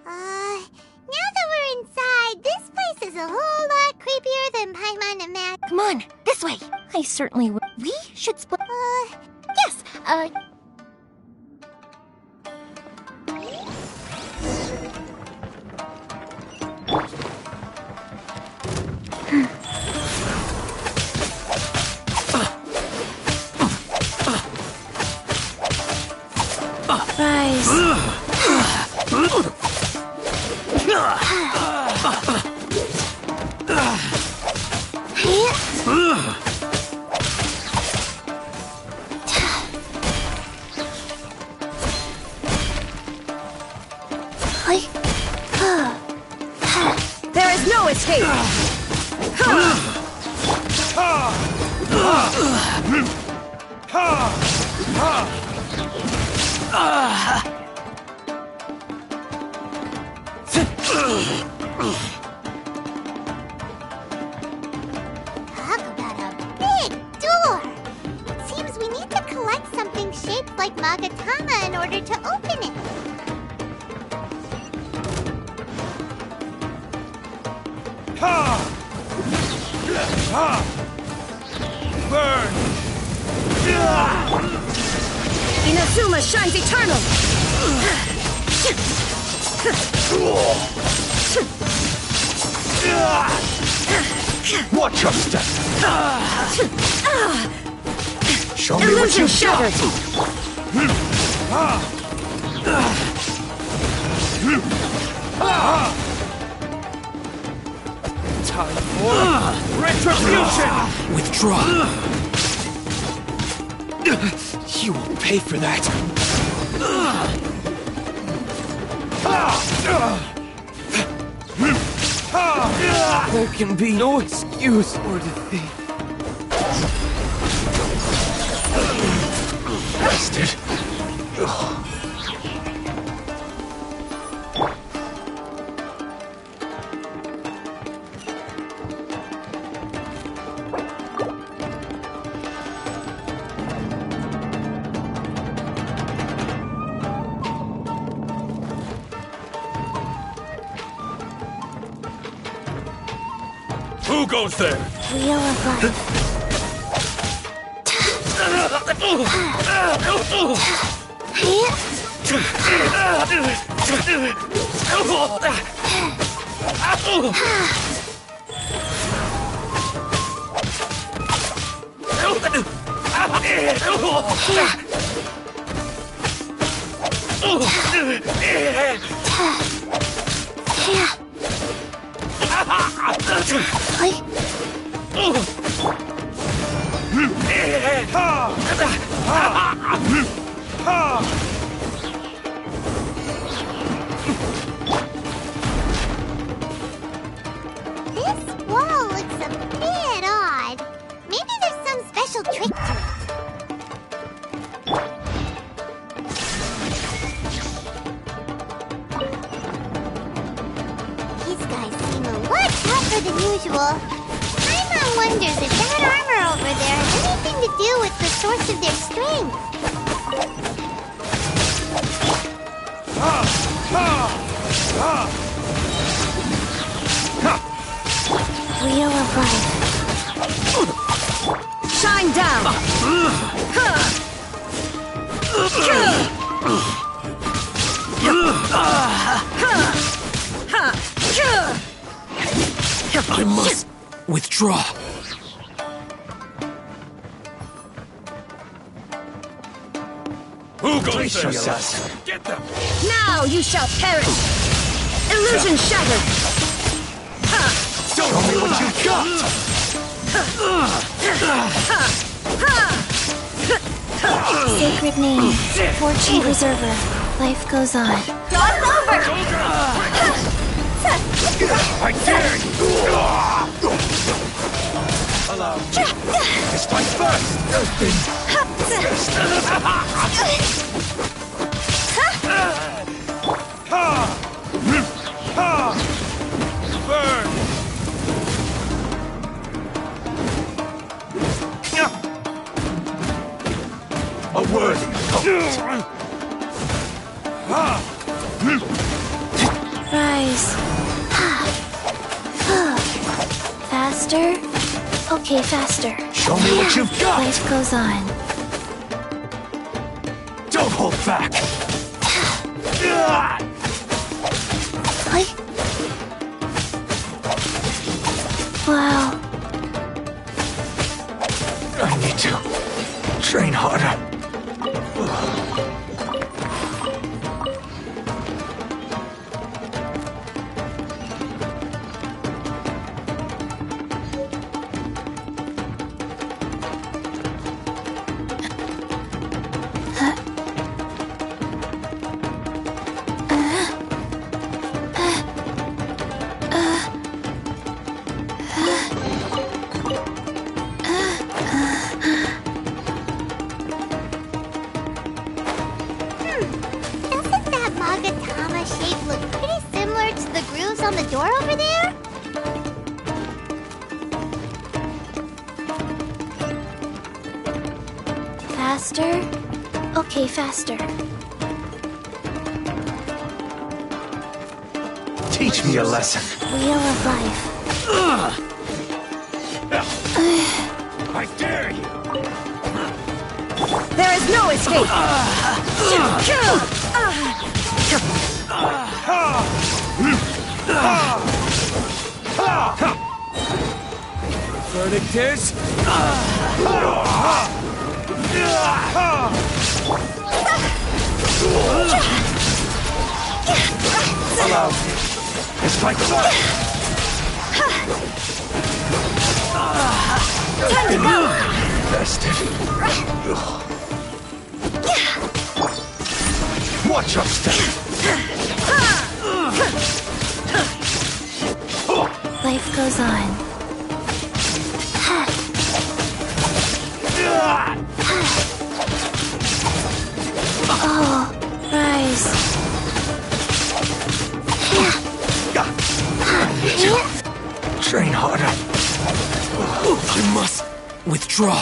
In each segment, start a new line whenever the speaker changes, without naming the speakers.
Now that we're inside, this place is a whole lot creepier than Paimon and Matt.
Come on, this way. I certainly will. We should split. Yes, Rise.
There is no escape!
Talk about a big door! Seems we need to collect something shaped like Magatama in order to open it.
Burn!
Inazuma shines eternal!
Watch your step! Show me what
Illusion
you
shattered!
Time for retribution! Withdraw! You will pay for that! There can be no excuse for defeat. Bastard! Who goes there?
Wheel of Life. This wall looks a bit odd. Maybe there's some special trick to it. These guys seem a lot tougher than usual. Paimon wonders if that armor over there has anything to do with the source of their strength. Wheel of Life.
Shine down!
I must withdraw. Who goes there? Get them!
Now you shall perish! Illusion shattered!
Show me what you got!
Sacred name. Fortune preserver. Life goes on.
Dog's over!
I dare you! Allow me. This fight first! Burn! A worthy opponent.
rise. Faster? Okay, faster.
Show me what you've got!
Life goes on.
Don't hold back!
Wow.
I need to train harder.
Doesn't that Magatama shape look pretty similar to the grooves on the door over there?
Faster? Okay, faster.
Teach me a lesson.
Wheel of life.
I dare you!
There is no escape!
Verdict is... Allow me. It's like fire!
Time to go!
Bested. Watch your step!
Life goes on. Oh, rise.
Train harder. I must withdraw.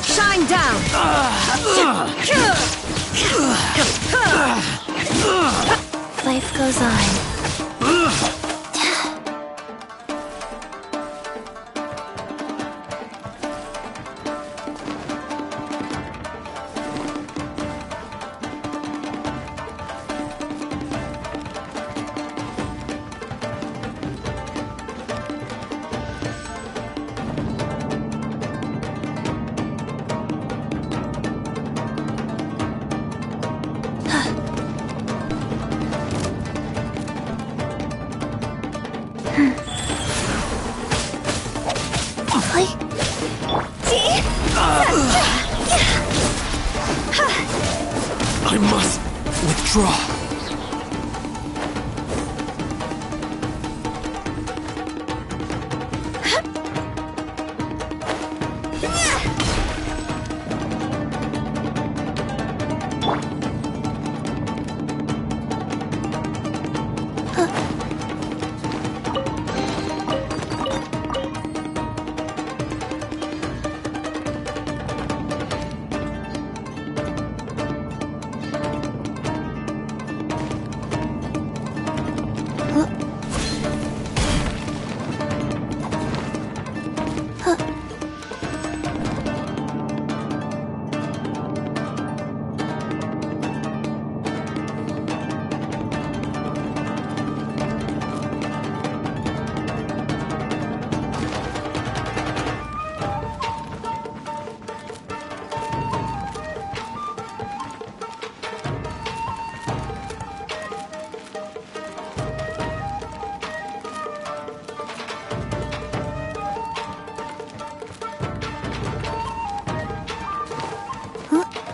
Shine down!
Life goes on.
I must withdraw.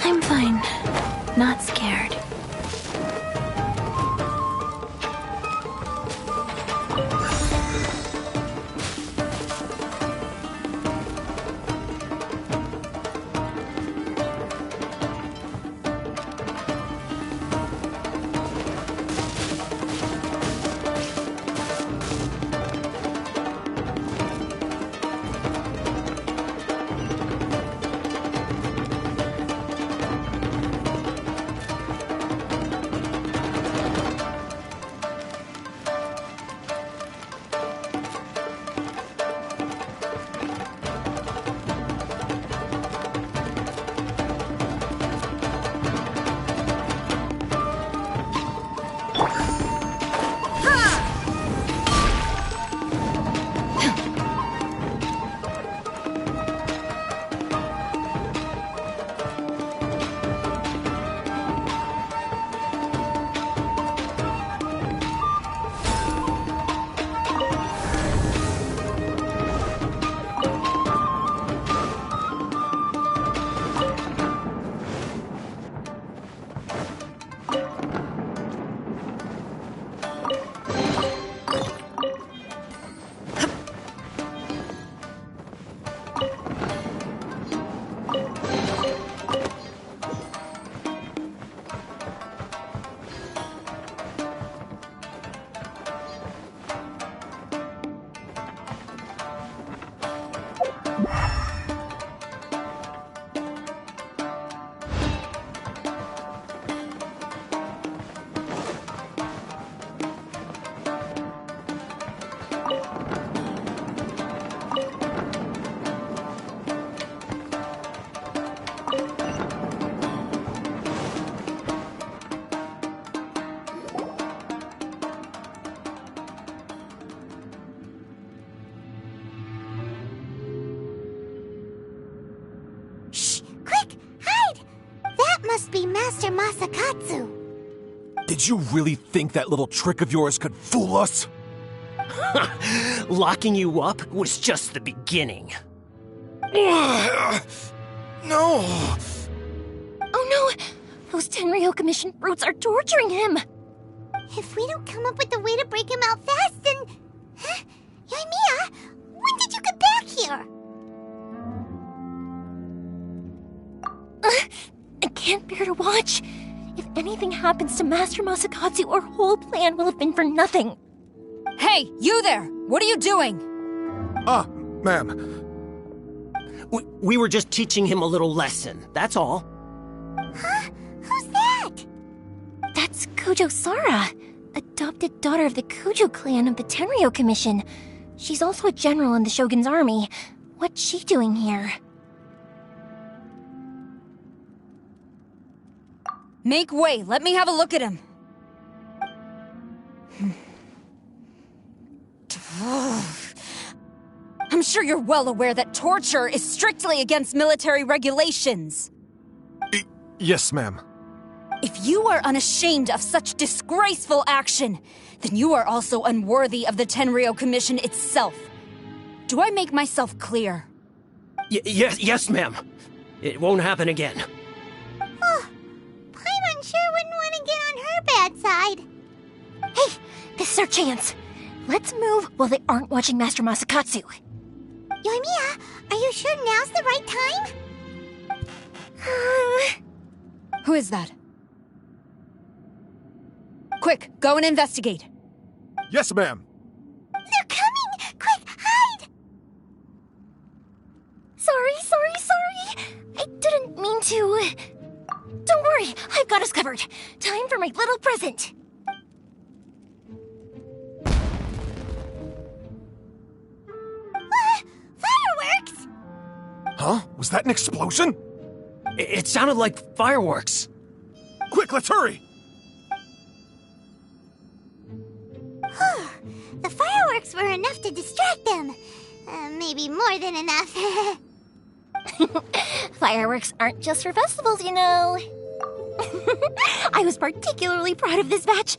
I'm fine. Not scared.
Must be Master Masakatsu.
Did you really think that little trick of yours could fool us?
Locking you up was just the beginning.
No!
Oh no! Those Tenryo Commission brutes are torturing him!
If we don't come up with a way to break him out fast, then... Huh? Yoimiya, when did you get back here?
I can't bear to watch. If anything happens to Master Masakatsu, our whole plan will have been for nothing.
Hey, you there! What are you doing?
Ma'am.
We were just teaching him a little lesson, that's all.
Huh? Who's that?
That's Kujo Sara, adopted daughter of the Kujo clan of the Tenryo Commission. She's also a general in the Shogun's army. What's she doing here?
Make way, let me have a look at him. I'm sure you're well aware that torture is strictly against military regulations.
Yes, ma'am.
If you are unashamed of such disgraceful action, then you are also unworthy of the Tenryo Commission itself. Do I make myself clear?
Yes, ma'am. It won't happen again.
Paimon sure wouldn't want to get on her bad side.
Hey, this is our chance. Let's move while they aren't watching Master Masakatsu.
Yoimiya, are you sure now's the right time?
Who is that? Quick, go and investigate.
Yes, ma'am.
They're coming! Quick, hide!
Sorry. I didn't mean to. Don't worry, I've got us covered. Time for my little present.
Huh? Was that an explosion?
It sounded like fireworks.
Quick, let's hurry!
The fireworks were enough to distract them. Maybe more than enough.
Fireworks aren't just for festivals, you know. I was particularly proud of this batch.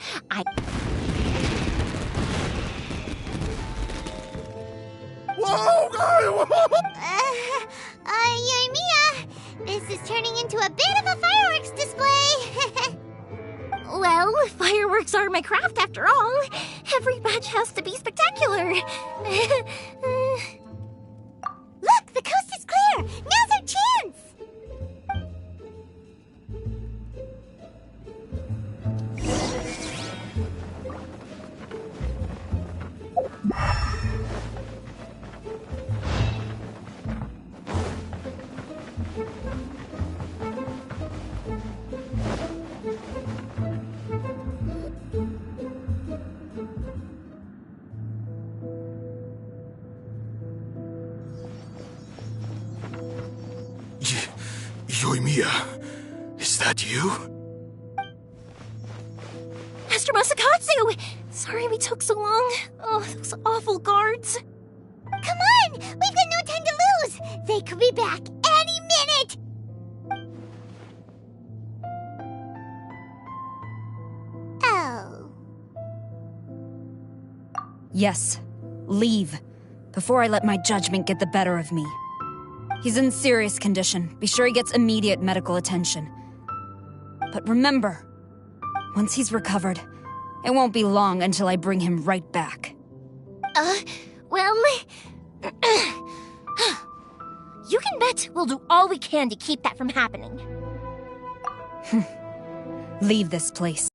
Whoa!
Yoimiya, this is turning into a bit of a fireworks display.
Well, fireworks are my craft after all. Every batch has to be spectacular.
Look, the coast is clear. Now's our chance.
Yoimiya, is that you?
Master Masakatsu! Sorry we took so long. Oh, those awful guards.
Come on! We've got no time to lose! They could be back any minute! Oh.
Yes, leave. Before I let my judgment get the better of me. He's in serious condition. Be sure he gets immediate medical attention. But remember, once he's recovered, it won't be long until I bring him right back.
Well... You can bet we'll do all we can to keep that from happening.
Leave this place.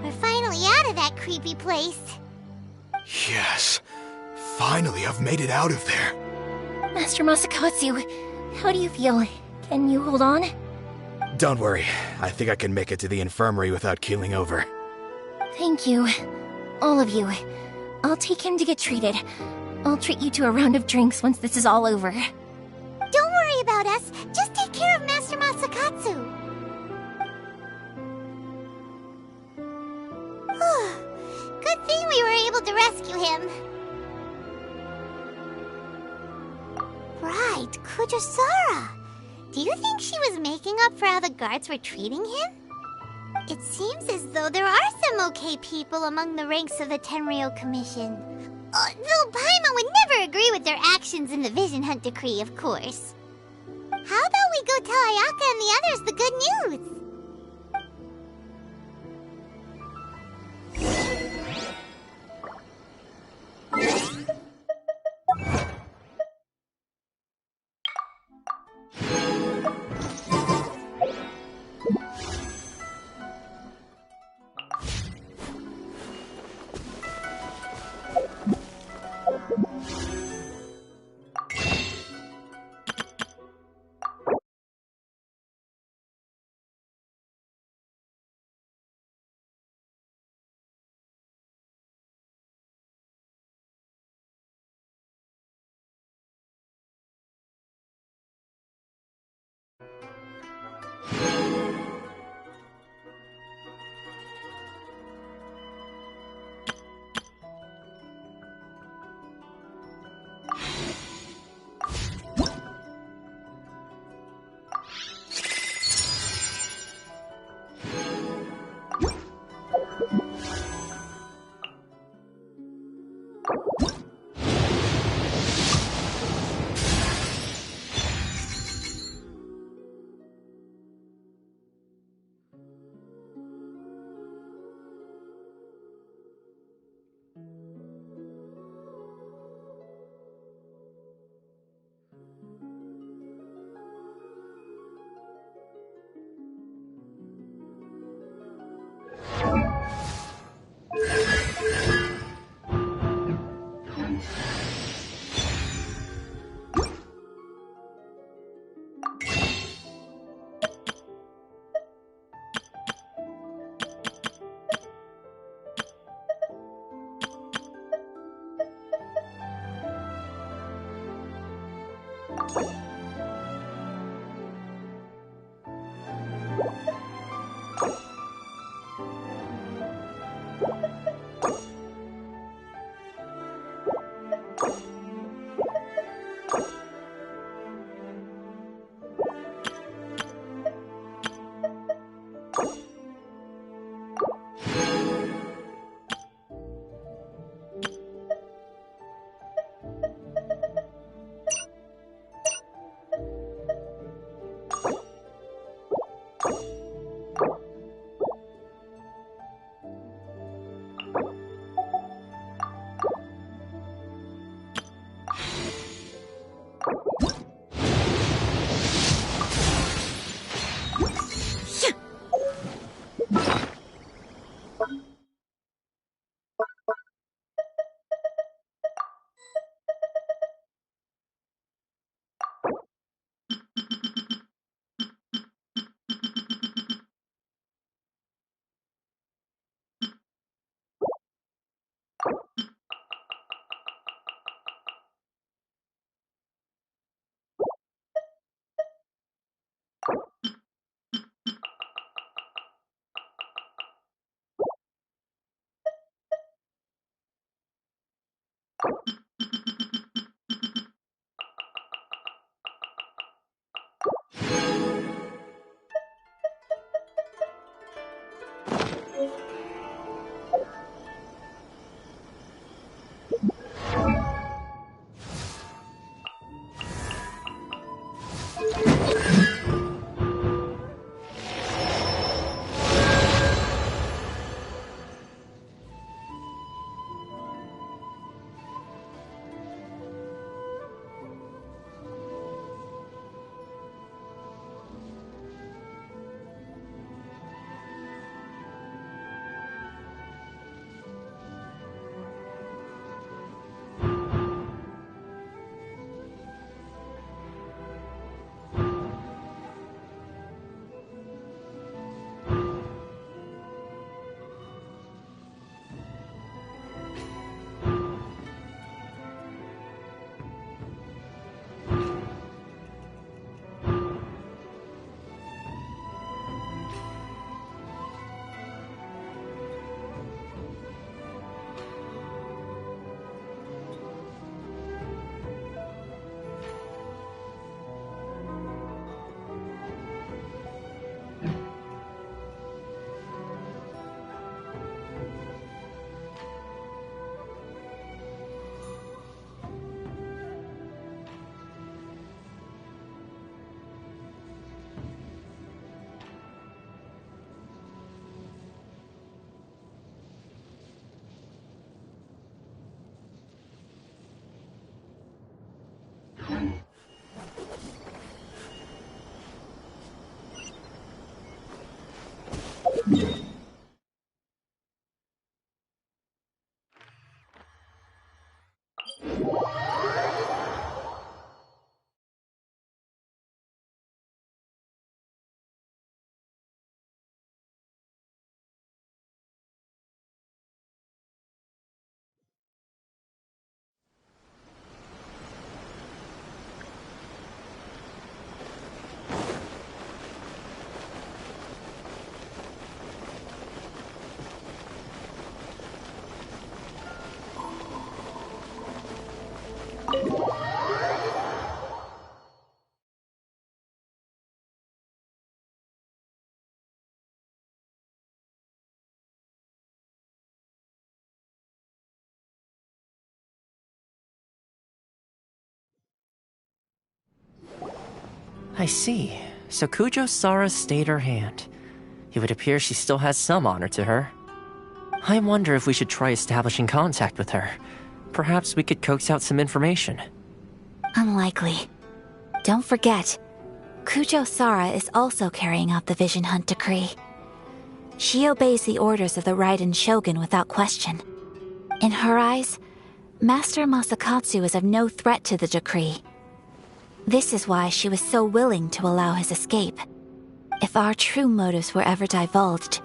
We're finally out of that creepy place.
Yes. Finally, I've made it out of there.
Master Masakatsu, how do you feel? Can you hold on?
Don't worry. I think I can make it to the infirmary without keeling over.
Thank you. All of you. I'll take him to get treated. I'll treat you to a round of drinks once this is all over.
Don't worry about us. Just take care of Master Masakatsu. Good thing we were able to rescue him. Right, Kujosara. Do you think she was making up for how the guards were treating him? It seems as though there are some okay people among the ranks of the Tenryou Commission. Though Paimon would never agree with their actions in the Vision Hunt Decree, of course. How about we go tell Ayaka and the others the good news?
I see. So Kujo Sara stayed her hand. It would appear she still has some honor to her. I wonder if we should try establishing contact with her. Perhaps we could coax out some information.
Unlikely. Don't forget, Kujo Sara is also carrying out the Vision Hunt decree. She obeys the orders of the Raiden Shogun without question. In her eyes, Master Masakatsu is of no threat to the decree. This is why she was so willing to allow his escape. If our true motives were ever divulged,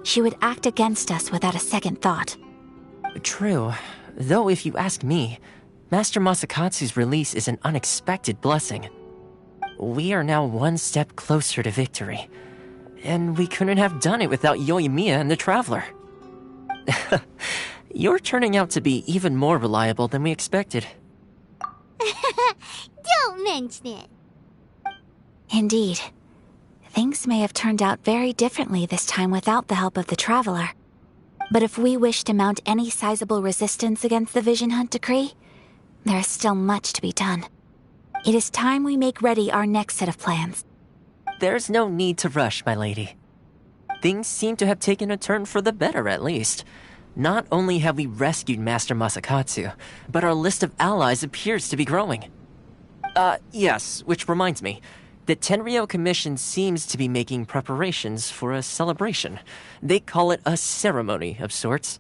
she would act against us without a second thought.
True. Though if you ask me, Master Masakatsu's release is an unexpected blessing. We are now one step closer to victory. And we couldn't have done it without Yoimiya and the Traveler. You're turning out to be even more reliable than we expected.
Don't mention it.
Indeed. Things may have turned out very differently this time without the help of the Traveler. But if we wish to mount any sizable resistance against the Vision Hunt decree, there is still much to be done. It is time we make ready our next set of plans.
There's no need to rush, my lady. Things seem to have taken a turn for the better, at least. Not only have we rescued Master Masakatsu, but our list of allies appears to be growing. Yes, which reminds me. The Tenryou Commission seems to be making preparations for a celebration. They call it a ceremony of sorts.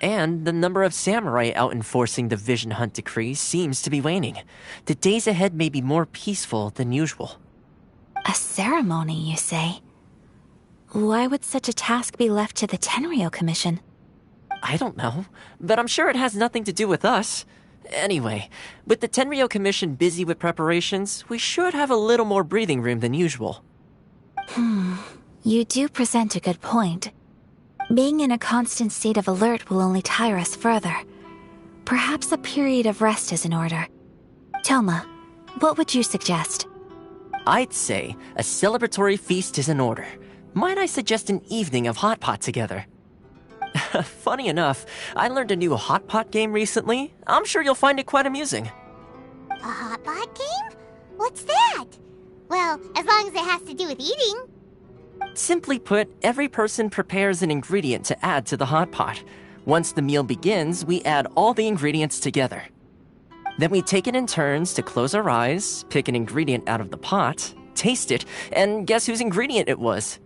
And the number of samurai out enforcing the Vision Hunt decree seems to be waning. The days ahead may be more peaceful than usual.
A ceremony, you say? Why would such a task be left to the Tenryou Commission?
I don't know, but I'm sure it has nothing to do with us. Anyway, with the Tenryou Commission busy with preparations, we should have a little more breathing room than usual.
You do present a good point. Being in a constant state of alert will only tire us further. Perhaps a period of rest is in order. Toma, what would you suggest?
I'd say a celebratory feast is in order. Might I suggest an evening of hot pot together? Funny enough, I learned a new hot pot game recently. I'm sure you'll find it quite amusing.
A hot pot game? What's that? Well, as long as it has to do with eating.
Simply put, every person prepares an ingredient to add to the hot pot. Once the meal begins, we add all the ingredients together. Then we take it in turns to close our eyes, pick an ingredient out of the pot, taste it, and guess whose ingredient it was.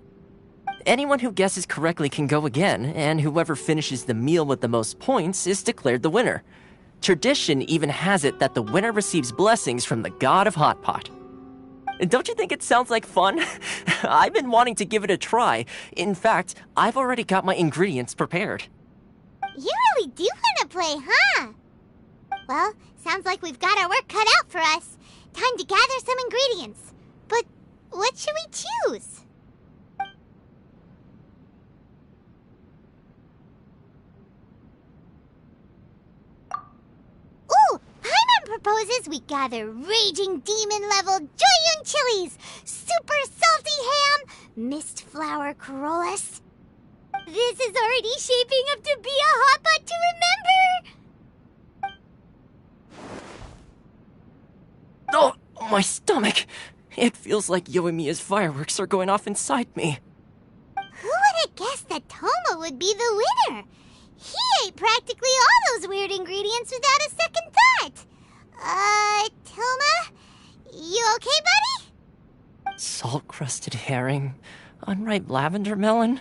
Anyone who guesses correctly can go again, and whoever finishes the meal with the most points is declared the winner. Tradition even has it that the winner receives blessings from the god of hot pot. Don't you think it sounds like fun? I've been wanting to give it a try. In fact, I've already got my ingredients prepared.
You really do want to play, huh? Well, sounds like we've got our work cut out for us. Time to gather some ingredients. But what should we choose? Ooh! Paimon proposes we gather raging demon-level Joyun chilies, super salty ham, mist flower corollas. This is already shaping up to be a hot pot to remember!
Oh, my stomach! It feels like Yoimiya's fireworks are going off inside me.
Who would have guessed that Toma would be the winner? He ate practically all those weird ingredients without a second thought. Toma? You okay, buddy?
Salt-crusted herring, unripe lavender melon,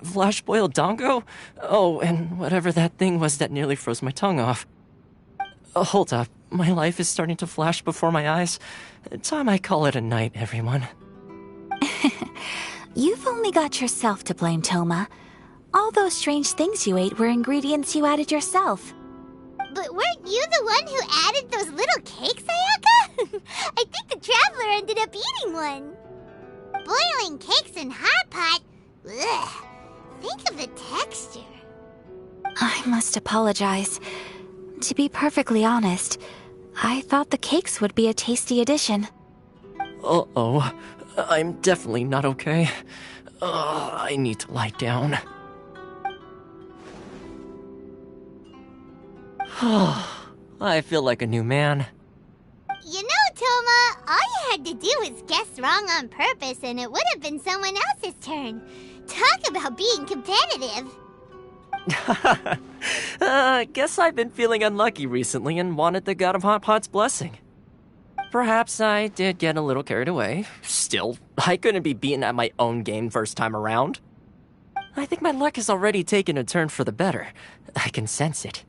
flash-boiled dongo, oh, and whatever that thing was that nearly froze my tongue off. Hold up, my life is starting to flash before my eyes. Time I call it a night, everyone.
You've only got yourself to blame, Toma. All those strange things you ate were ingredients you added yourself.
But weren't you the one who added those little cakes, Ayaka? I think the traveler ended up eating one. Boiling cakes in hot pot? Ugh. Think of the texture.
I must apologize. To be perfectly honest, I thought the cakes would be a tasty addition.
Uh-oh. I'm definitely not okay. I need to lie down. I feel like a new man.
You know, Toma, all you had to do was guess wrong on purpose and it would have been someone else's turn. Talk about being competitive.
Guess I've been feeling unlucky recently and wanted the god of hot pot's blessing. Perhaps I did get a little carried away. Still, I couldn't be beaten at my own game first time around. I think my luck has already taken a turn for the better. I can sense it.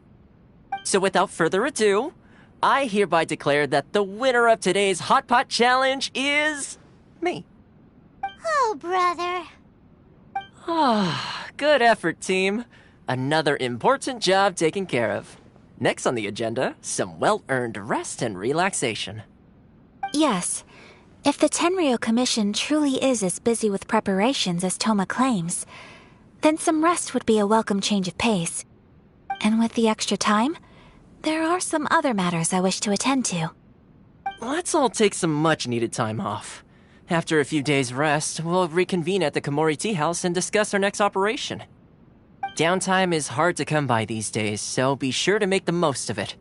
So without further ado, I hereby declare that the winner of today's Hot Pot Challenge is... me.
Oh, brother.
Good effort, team. Another important job taken care of. Next on the agenda, some well-earned rest and relaxation.
Yes, if the Tenryo Commission truly is as busy with preparations as Toma claims, then some rest would be a welcome change of pace. And with the extra time, there are some other matters I wish to attend to.
Let's all take some much-needed time off. After a few days' rest, we'll reconvene at the Komori Tea House and discuss our next operation. Downtime is hard to come by these days, so be sure to make the most of it.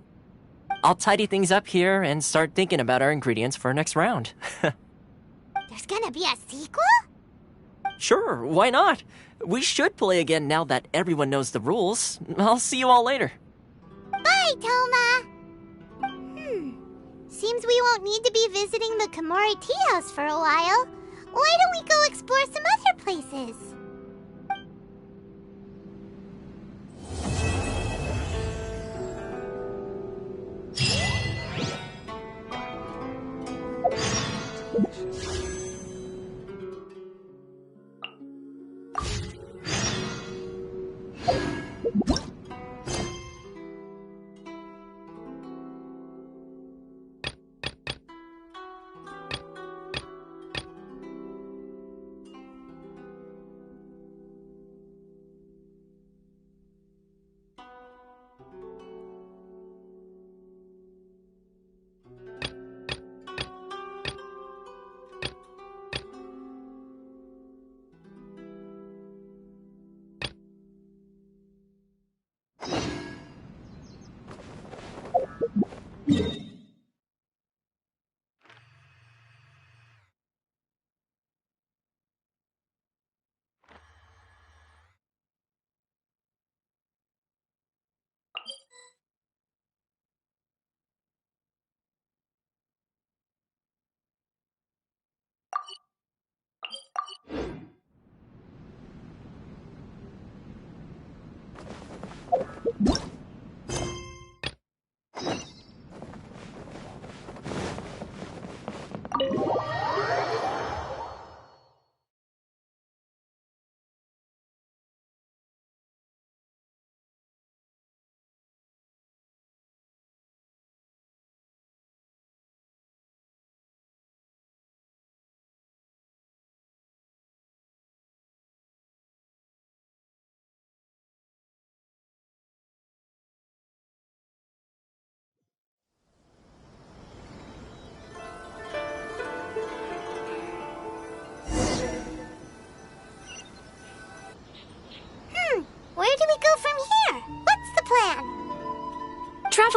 I'll tidy things up here and start thinking about our ingredients for our next round.
There's gonna be a sequel?
Sure, why not? We should play again now that everyone knows the rules. I'll see you all later.
Bye, Toma. Seems we won't need to be visiting the Komori Tea House for a while. Why don't we go explore some other places?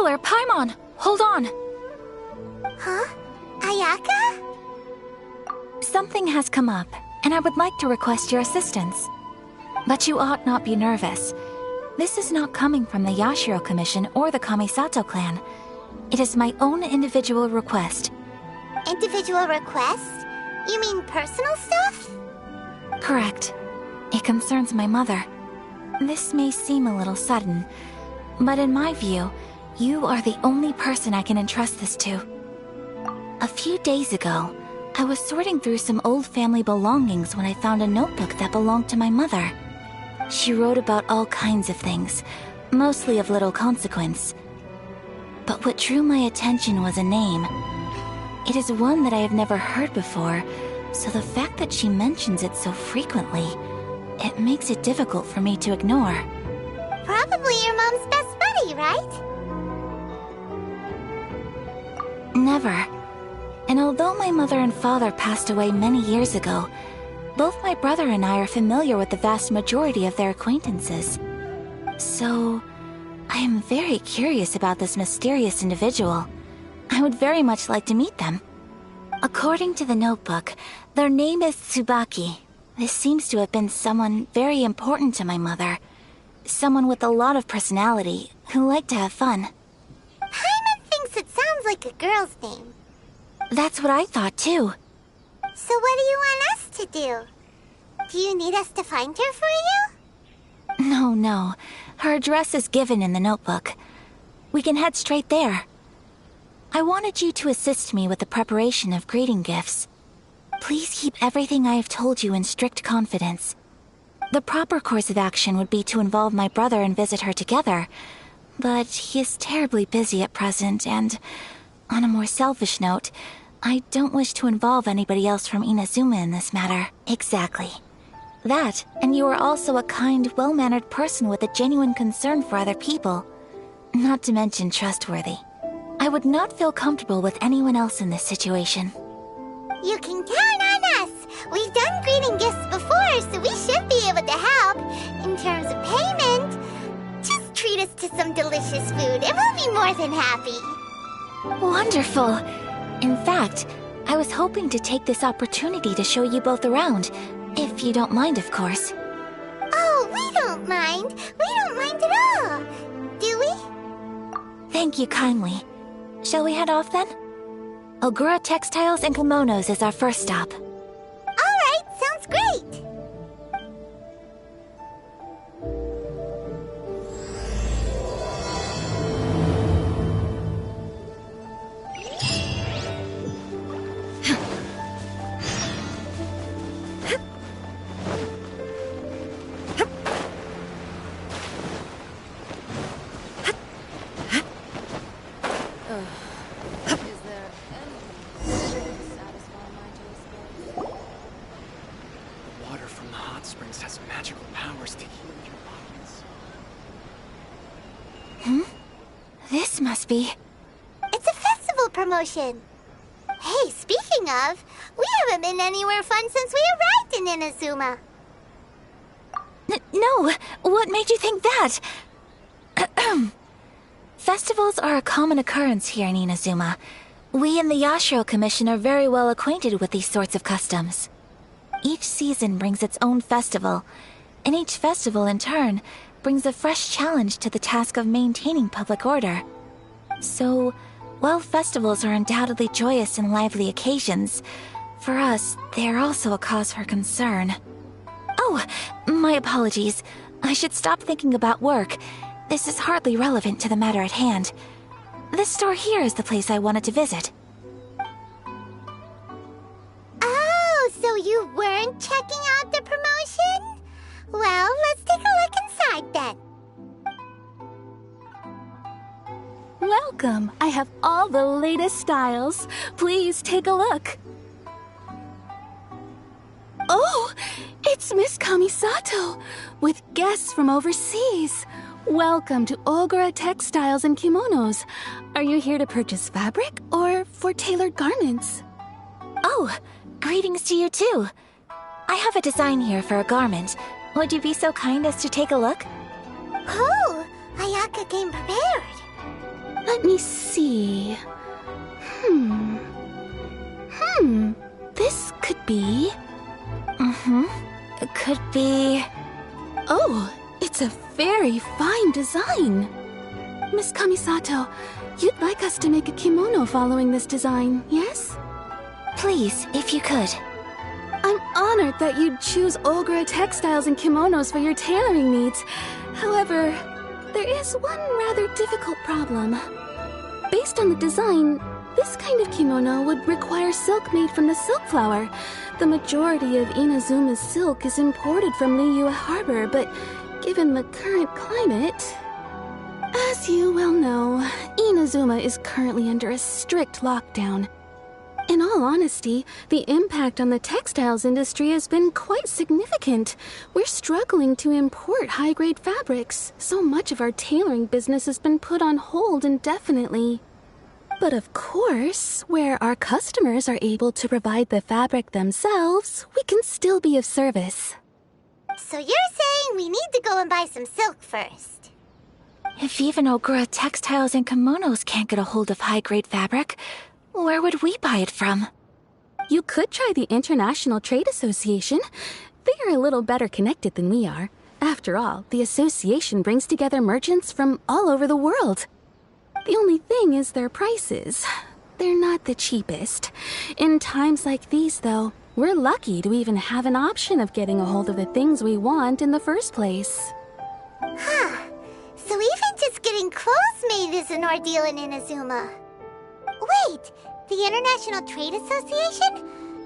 Ruler, Paimon, hold on.
Huh? Ayaka?
Something has come up, and I would like to request your assistance. But you ought not be nervous. This is not coming from the Yashiro Commission or the Kamisato clan. It is my own individual request.
Individual request? You mean personal stuff?
Correct. It concerns my mother. This may seem a little sudden, but in my view, you are the only person I can entrust this to. A few days ago, I was sorting through some old family belongings when I found a notebook that belonged to my mother. She wrote about all kinds of things, mostly of little consequence. But what drew my attention was a name. It is one that I have never heard before, so the fact that she mentions it so frequently, it makes it difficult for me to ignore.
Probably your mom's best buddy, right?
Never. And although my mother and father passed away many years ago, both my brother and I are familiar with the vast majority of their acquaintances. So, I am very curious about this mysterious individual. I would very much like to meet them. According to the notebook, their name is Tsubaki. This seems to have been someone very important to my mother. Someone with a lot of personality, who liked to have fun.
Paimon thinks it sounds like a girl's name.
That's what I thought too.
So what do you want us to do? Do you need us to find her for you?
No. Her address is given in the notebook. We can head straight there. I wanted you to assist me with the preparation of greeting gifts. Please keep everything I have told you in strict confidence. The proper course of action would be to involve my brother and visit her together, but he is terribly busy at present, and on a more selfish note, I don't wish to involve anybody else from Inazuma in this matter. Exactly. That, and you are also a kind, well-mannered person with a genuine concern for other people. Not to mention trustworthy. I would not feel comfortable with anyone else in this situation.
You can count on us! We've done greeting gifts before, so we should be able to help. In terms of payment, just treat us to some delicious food and we'll be more than happy.
Wonderful! In fact, I was hoping to take this opportunity to show you both around, if you don't mind, of course.
Oh, we don't mind. We don't mind at all. Do we?
Thank you kindly. Shall we head off then? Ogura Textiles and Kimonos is our first stop.
All right, sounds great.
Water from the hot springs has magical powers to heal your bodies.
This must be...
It's a festival promotion. Hey, speaking of, we haven't been anywhere fun since we arrived in Inazuma.
No! What made you think that? Festivals are a common occurrence here in Inazuma. We in the Yashiro Commission are very well acquainted with these sorts of customs. Each season brings its own festival, and each festival in turn brings a fresh challenge to the task of maintaining public order. So, while festivals are undoubtedly joyous and lively occasions, for us, they are also a cause for concern. Oh, my apologies. I should stop thinking about work. This is hardly relevant to the matter at hand. This store here is the place I wanted to visit.
Oh, so you weren't checking out the promotion? Well, let's take a look inside then.
Welcome. I have all the latest styles. Please take a look. Oh, it's Miss Kamisato, with guests from overseas. Welcome to Ogura Textiles and Kimonos. Are you here to purchase fabric or for tailored garments?
Oh, greetings to you too. I have a design here for a garment. Would you be so kind as to take a look?
Oh, Ayaka came prepared.
Let me see. This could be...
It could be...
Oh, it's a very fine design. Miss Kamisato, you'd like us to make a kimono following this design, yes?
Please, if you could.
I'm honored that you'd choose Olgra textiles and kimonos for your tailoring needs. However, there is one rather difficult problem. Based on the design, this kind of kimono would require silk made from the silk flower. The majority of Inazuma's silk is imported from Liyue Harbor, but given the current climate... As you well know, Inazuma is currently under a strict lockdown. In all honesty, the impact on the textiles industry has been quite significant. We're struggling to import high-grade fabrics. So much of our tailoring business has been put on hold indefinitely. But of course, where our customers are able to provide the fabric themselves, we can still be of service.
So you're saying we need to go and buy some silk first?
If even Ogura textiles and kimonos can't get a hold of high-grade fabric, where would we buy it from?
You could try the International Trade Association. They are a little better connected than we are. After all, the association brings together merchants from all over the world. The only thing is their prices. They're not the cheapest. In times like these, though, we're lucky to even have an option of getting a hold of the things we want in the first place.
Huh. So even just getting clothes made is an ordeal in Inazuma. Wait, the International Trade Association?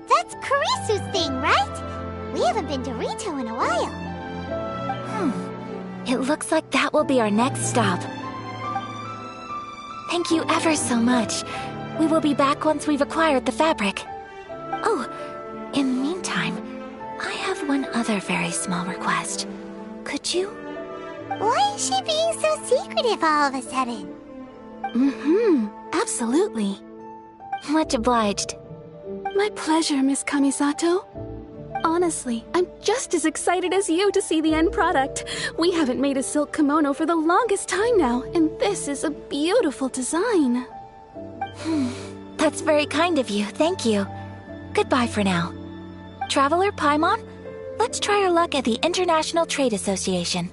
That's Kurisu's thing, right? We haven't been to Rito in a while.
It looks like that will be our next stop. Thank you ever so much. We will be back once we've acquired the fabric. Oh, in the meantime, I have one other very small request. Could you?
Why is she being so secretive all of a sudden?
Absolutely.
Much obliged.
My pleasure, Miss Kamisato. Honestly, I'm just as excited as you to see the end product. We haven't made a silk kimono for the longest time now, and this is a beautiful design.
That's very kind of you, thank you. Goodbye for now. Traveler Paimon, let's try our luck at the International Trade Association.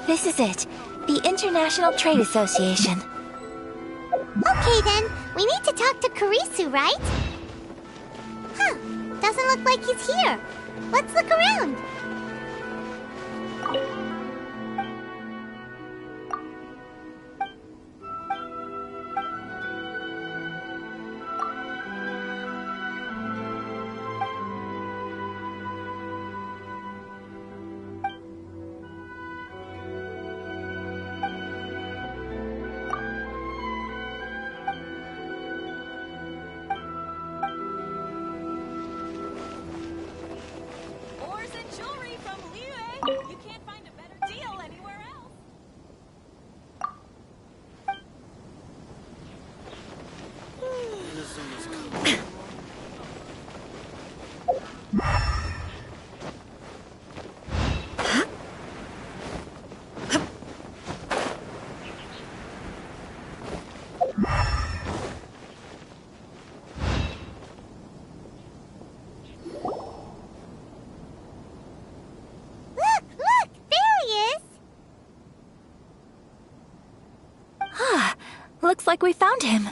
This is it. The International Trade Association.
Okay then, we need to talk to Kurisu, right? Huh, doesn't look like he's here. Let's look around.
Looks like we found him.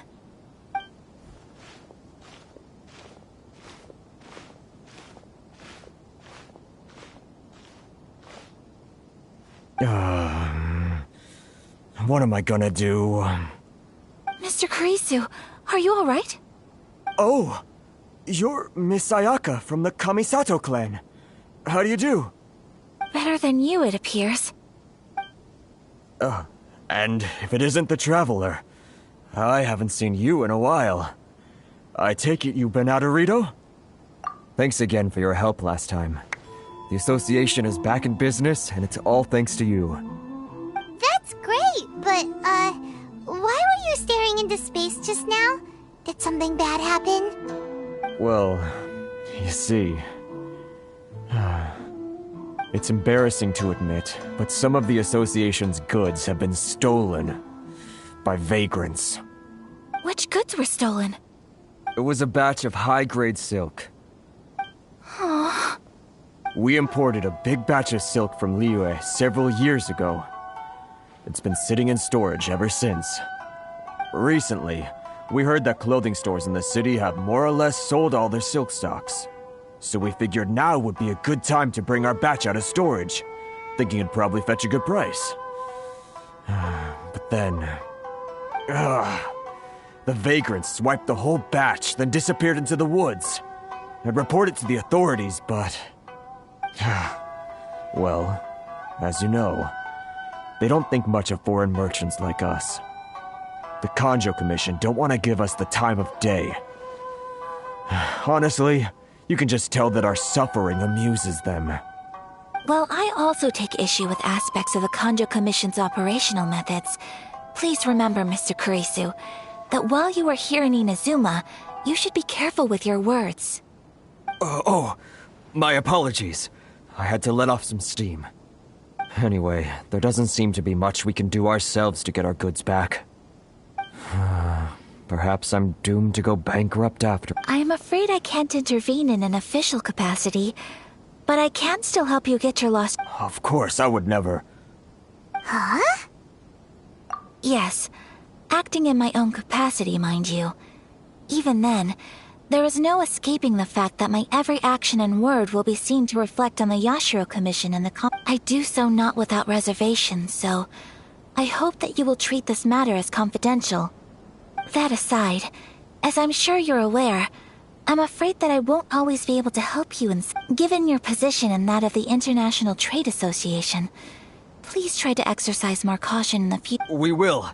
What am I gonna do?
Mr. Kurisu, are you alright?
Oh! You're Miss Sayaka from the Kamisato clan. How do you do?
Better than you, it appears.
And if it isn't the Traveler, I haven't seen you in a while. I take it you've been out of Rito? Thanks again for your help last time. The association is back in business, and it's all thanks to you.
That's great, but, why were you staring into space just now? Did something bad happen?
Well, you see... It's embarrassing to admit, but some of the association's goods have been stolen by vagrants.
Which goods were stolen?
It was a batch of high-grade silk. We imported a big batch of silk from Liyue several years ago. It's been sitting in storage ever since. Recently, we heard that clothing stores in the city have more or less sold all their silk stocks. So we figured now would be a good time to bring our batch out of storage, thinking it'd probably fetch a good price. But then... the vagrants swiped the whole batch, then disappeared into the woods. I'd report it to the authorities, but... well, as you know, they don't think much of foreign merchants like us. The Kanjo Commission don't want to give us the time of day. Honestly, you can just tell that our suffering amuses them.
Well, I also take issue with aspects of the Kanjo Commission's operational methods. Please remember, Mr. Kurisu, that while you are here in Inazuma, you should be careful with your words.
My apologies. I had to let off some steam. Anyway, there doesn't seem to be much we can do ourselves to get our goods back. Perhaps I'm doomed to go bankrupt after.
I am afraid I can't intervene in an official capacity, but I can still help you get your lost...
Of course, I would never.
Huh?
Yes, acting in my own capacity, mind you. Even then, there is no escaping the fact that my every action and word will be seen to reflect on the Yashiro Commission and the I do so not without reservation, so I hope that you will treat this matter as confidential. That aside, as I'm sure you're aware, I'm afraid that I won't always be able to help you given your position and that of the International Trade Association. Please try to exercise more caution in the future.
We will.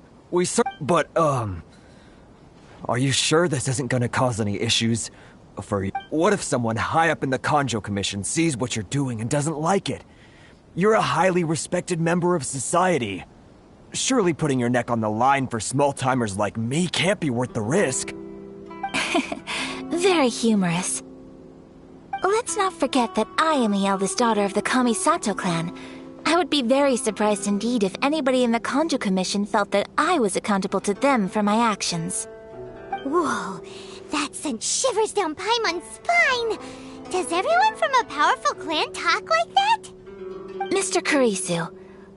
But, are you sure this isn't gonna cause any issues for you? What if someone high up in the Kanjo Commission sees what you're doing and doesn't like it? You're a highly respected member of society. Surely putting your neck on the line for small-timers like me can't be worth the risk.
Very humorous. Let's not forget that I am the eldest daughter of the Kamisato clan. I would be very surprised indeed if anybody in the Kanjo Commission felt that I was accountable to them for my actions.
Whoa, that sent shivers down Paimon's spine! Does everyone from a powerful clan talk like that?
Mr. Kurisu,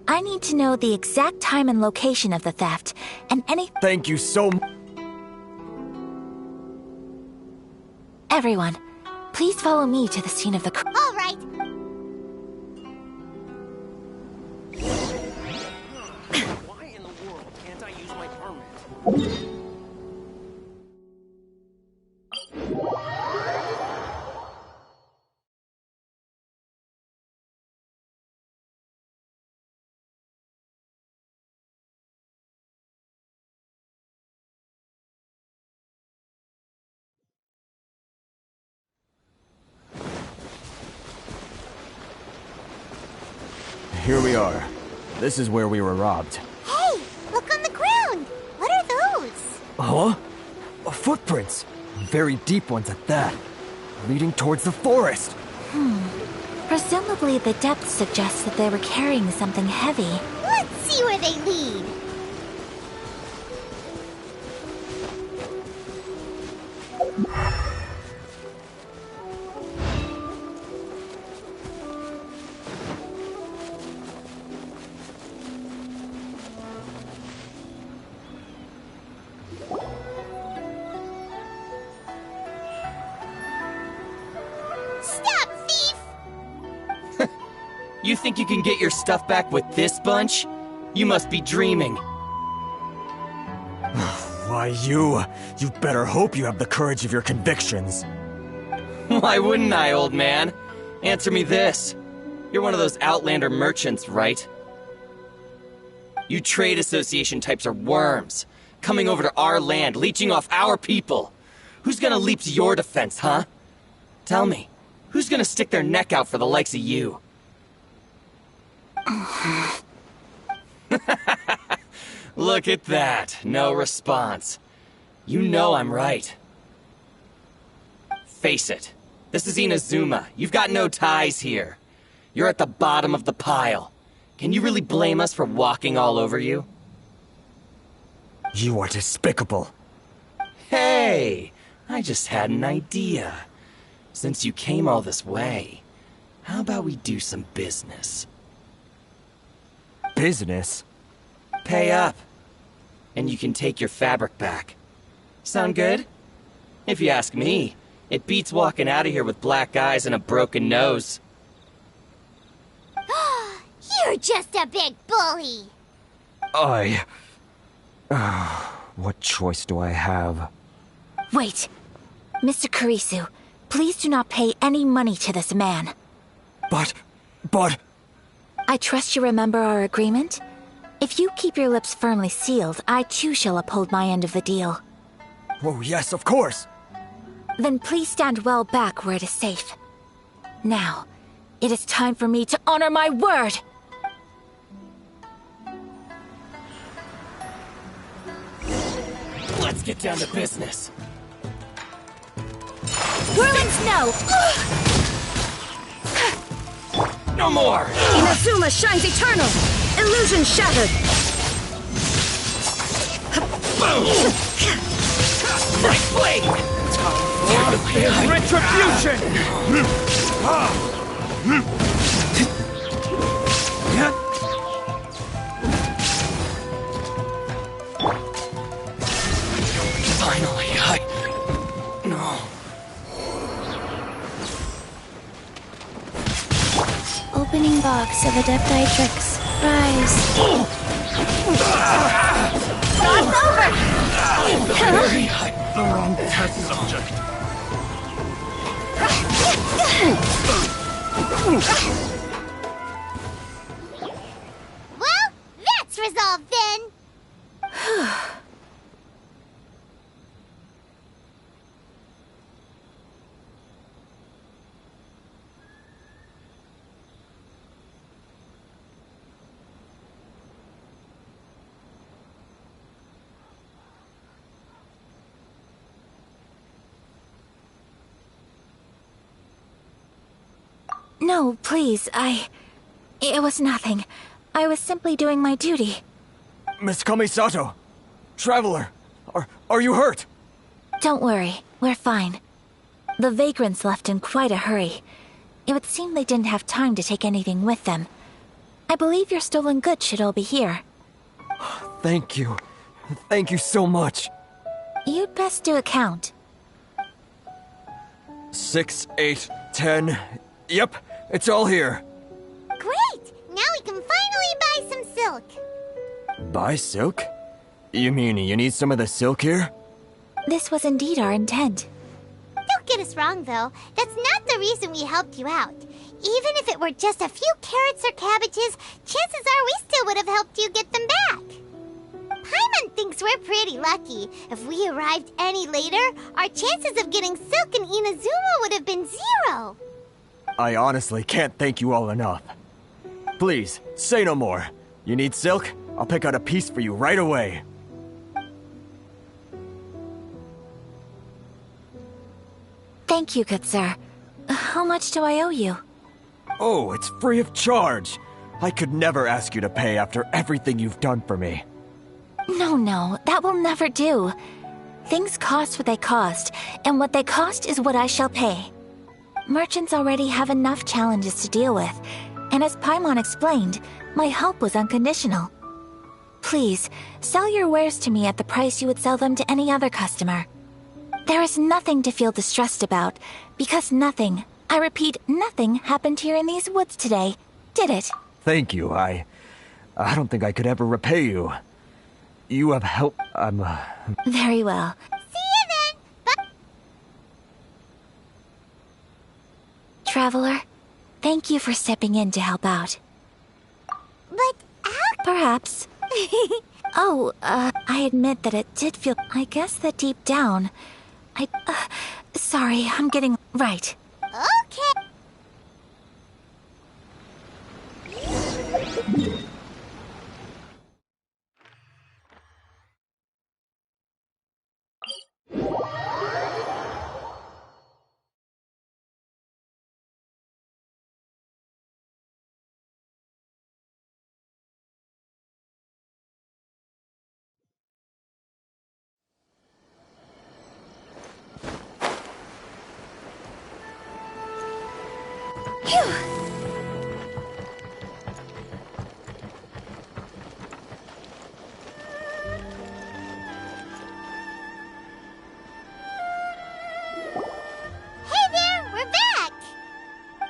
I need to know the exact time and location of the theft, and any...
Thank you so much.
Everyone, please follow me to the scene of the...
All right.
Why in the world can't I use my permit?
Here we are. This is where we were robbed.
Hey, look on the ground! What are those?
Huh? Footprints. Very deep ones at that. Leading towards the forest.
Presumably the depth suggests that they were carrying something heavy.
Let's see where they lead.
You think you can get your stuff back with this bunch? You must be dreaming.
Why, you better hope you have the courage of your convictions.
Why wouldn't I, old man? Answer me this. You're one of those Outlander merchants, right? You trade association types are worms, coming over to our land, leeching off our people. Who's gonna leap to your defense, huh? Tell me, who's gonna stick their neck out for the likes of you? Look at that, no response. You know I'm right. Face it, this is Inazuma. You've got no ties here. You're at the bottom of the pile. Can you really blame us for walking all over you?
You are despicable.
Hey, I just had an idea. Since you came all this way, how about we do some business?
Business?
Pay up, and you can take your fabric back. Sound good? If you ask me, it beats walking out of here with black eyes and a broken nose.
You're just a big bully!
What choice do I have?
Wait. Mr. Kurisu, please do not pay any money to this man.
But...
I trust you remember our agreement? If you keep your lips firmly sealed, I too shall uphold my end of the deal.
Oh, yes, of course.
Then please stand well back where it is safe. Now, it is time for me to honor my word!
Let's get down to business.
Whirling snow!
No more!
Inazuma shines eternal! Illusion shattered!
Right blade!
Retribution!
Finally, No.
Opening box of Adepti-Trix. Rise.
It's over!
The wrong test subject.
Well, that's resolved then!
No, please, It was nothing. I was simply doing my duty.
Miss Kamisato! Traveler! Are you hurt?
Don't worry, we're fine. The vagrants left in quite a hurry. It would seem they didn't have time to take anything with them. I believe your stolen goods should all be here.
Thank you. Thank you so much.
You'd best do a count.
6, 8, 10... Yep, it's all here.
Great! Now we can finally buy some silk.
Buy silk? You mean you need some of the silk here?
This was indeed our intent.
Don't get us wrong, though. That's not the reason we helped you out. Even if it were just a few carrots or cabbages, chances are we still would have helped you get them back. Paimon thinks we're pretty lucky. If we arrived any later, our chances of getting silk in Inazuma would have been 0.
I honestly can't thank you all enough. Please, say no more. You need silk? I'll pick out a piece for you right away.
Thank you, good sir. How much do I owe you?
Oh, it's free of charge. I could never ask you to pay after everything you've done for me.
No, that will never do. Things cost what they cost, and what they cost is what I shall pay. Merchants already have enough challenges to deal with, and as Paimon explained, my help was unconditional. Please, sell your wares to me at the price you would sell them to any other customer. There is nothing to feel distressed about, because nothing, I repeat, nothing happened here in these woods today. did it.
Thank you. I don't think I could ever repay you. You have helped.
Very well.
See you then! Bye!
Traveler, thank you for stepping in to help out.
But how...
Perhaps. Oh, I admit that it did feel... I guess that deep down... sorry, I'm getting... Right.
Okay.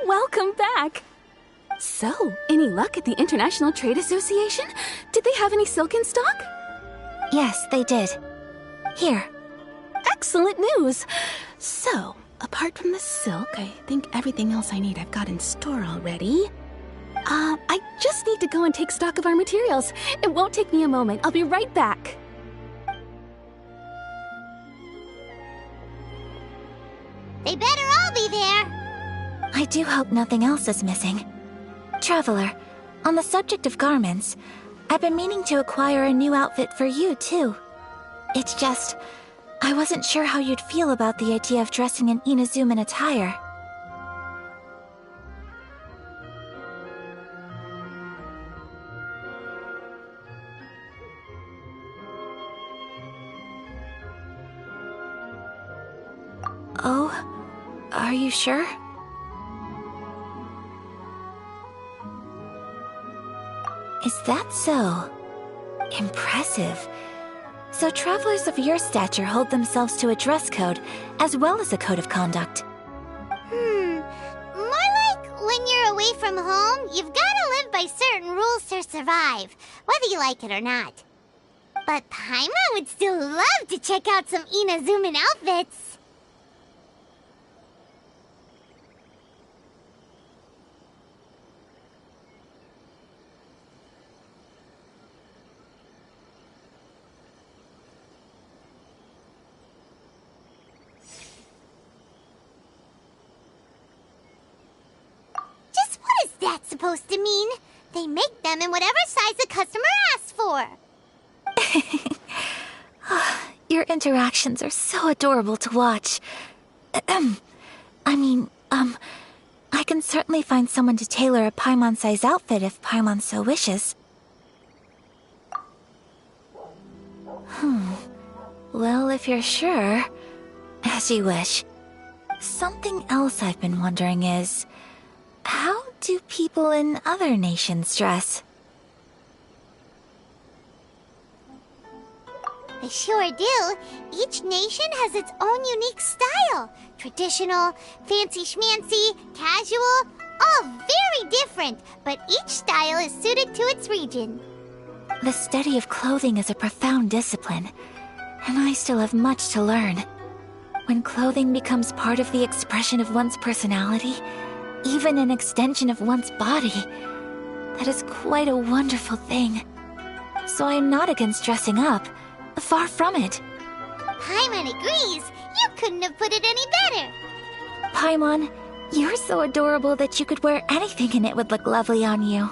Welcome back! So, any luck at the International Trade Association? Did they have any silk in stock?
Yes, they did. Here.
Excellent news! So, apart from the silk, I think everything else I need I've got in store already. I just need to go and take stock of our materials. It won't take me a moment. I'll be right back.
They better all be there.
I do hope nothing else is missing. Traveler, on the subject of garments, I've been meaning to acquire a new outfit for you, too. It's just, I wasn't sure how you'd feel about the idea of dressing in Inazuman attire. Oh, are you sure? Is that so? Impressive. So travelers of your stature hold themselves to a dress code, as well as a code of conduct.
More like when you're away from home, you've gotta live by certain rules to survive, whether you like it or not. But Paimon would still love to check out some Inazuman outfits. That's supposed to mean they make them in whatever size the customer asks for.
Your interactions are so adorable to watch. I can certainly find someone to tailor a Paimon-size outfit if Paimon so wishes. Well, if you're sure, as you wish. Something else I've been wondering is, how do people in other nations dress?
They sure do. Each nation has its own unique style. Traditional, fancy schmancy, casual, all very different, but each style is suited to its region.
The study of clothing is a profound discipline, and I still have much to learn. When clothing becomes part of the expression of one's personality, even an extension of one's body, that is quite a wonderful thing. So I am not against dressing up. Far from it.
Paimon agrees. You couldn't have put it any better.
Paimon, you're so adorable that you could wear anything and it would look lovely on you.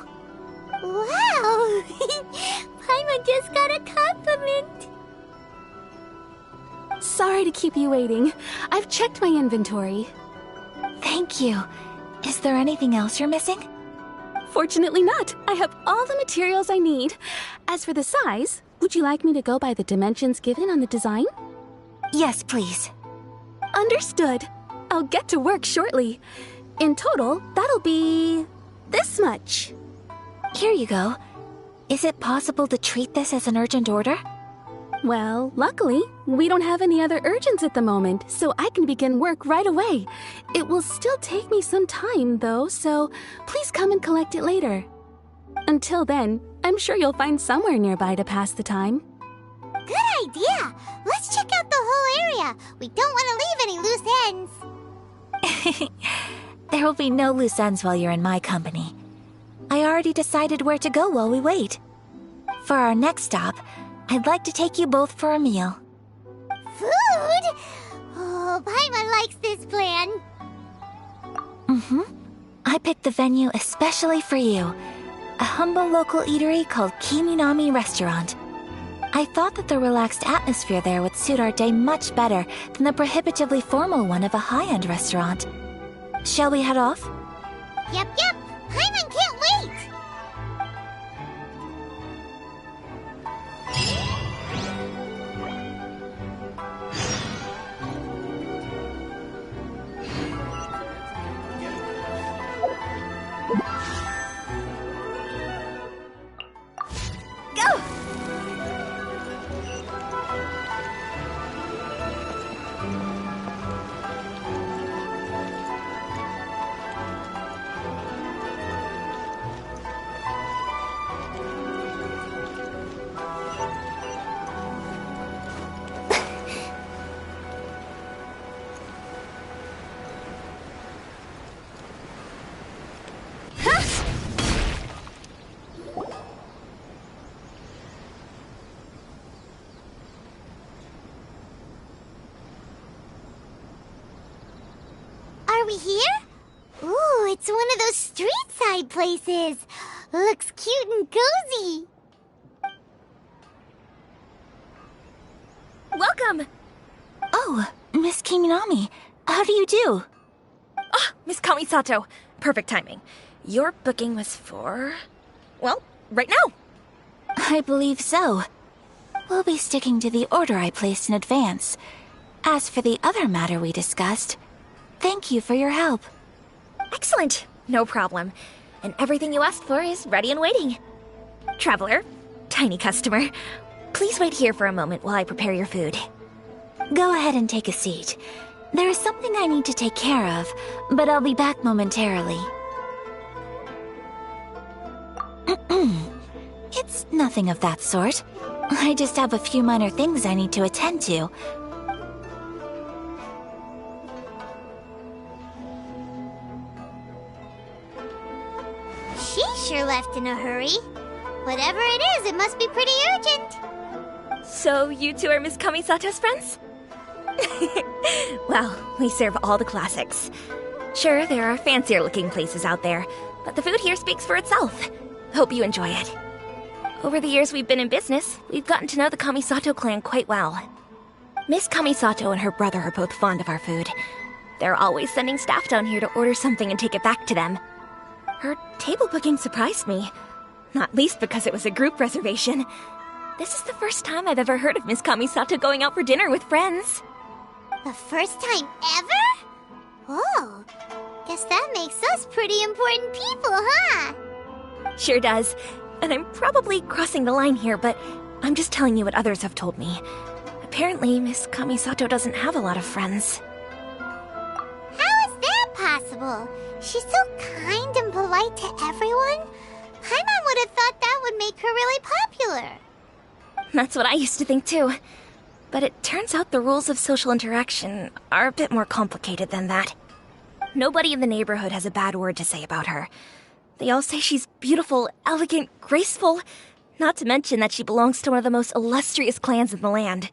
Wow! Paimon just got a compliment.
Sorry to keep you waiting. I've checked my inventory.
Thank you. Is there anything else you're missing?
Fortunately not. I have all the materials I need. As for the size, would you like me to go by the dimensions given on the design?
Yes, please.
Understood. I'll get to work shortly. In total, that'll be this much.
Here you go. Is it possible to treat this as an urgent order?
Well, luckily, we don't have any other urgents at the moment, so I can begin work right away. It will still take me some time, though, so please come and collect it later. Until then, I'm sure you'll find somewhere nearby to pass the time.
Good idea! Let's check out the whole area. We don't want to leave any loose ends.
There will be no loose ends while you're in my company. I already decided where to go while we wait. For our next stop, I'd like to take you both for a meal.
Food? Oh, Paimon likes this plan.
I picked the venue especially for you. A humble local eatery called Kiminami Restaurant. I thought that the relaxed atmosphere there would suit our day much better than the prohibitively formal one of a high-end restaurant. Shall we head off?
Yep. Paimon can't wait!
Go!
Are we here? Ooh, it's one of those street-side places. Looks cute and cozy.
Welcome!
Oh, Miss Kiminami, how do you do?
Ah, Miss Kamisato. Perfect timing. Your booking was for... well, right now.
I believe so. We'll be sticking to the order I placed in advance. As for the other matter we discussed, thank you for your help.
Excellent. No problem. And everything you asked for is ready and waiting. Traveler, tiny customer, please wait here for a moment while I prepare your food.
Go ahead and take a seat. There is something I need to take care of, but I'll be back momentarily. It's nothing of that sort. I just have a few minor things I need to attend to.
She sure left in a hurry. Whatever it is, it must be pretty urgent.
So you two are Miss Kamisato's friends? Well, we serve all the classics. Sure, there are fancier-looking places out there, but the food here speaks for itself. Hope you enjoy it. Over the years we've been in business, we've gotten to know the Kamisato clan quite well. Miss Kamisato and her brother are both fond of our food. They're always sending staff down here to order something and take it back to them. Her table booking surprised me, not least because it was a group reservation. This is the first time I've ever heard of Miss Kamisato going out for dinner with friends.
The first time ever? Oh, guess that makes us pretty important people, huh?
Sure does. And I'm probably crossing the line here, but I'm just telling you what others have told me. Apparently, Miss Kamisato doesn't have a lot of friends.
How is that possible? She's so kind and polite to everyone. Paimon would have thought that would make her really popular.
That's what I used to think too. But it turns out the rules of social interaction are a bit more complicated than that. Nobody in the neighborhood has a bad word to say about her. They all say she's beautiful, elegant, graceful, not to mention that she belongs to one of the most illustrious clans in the land.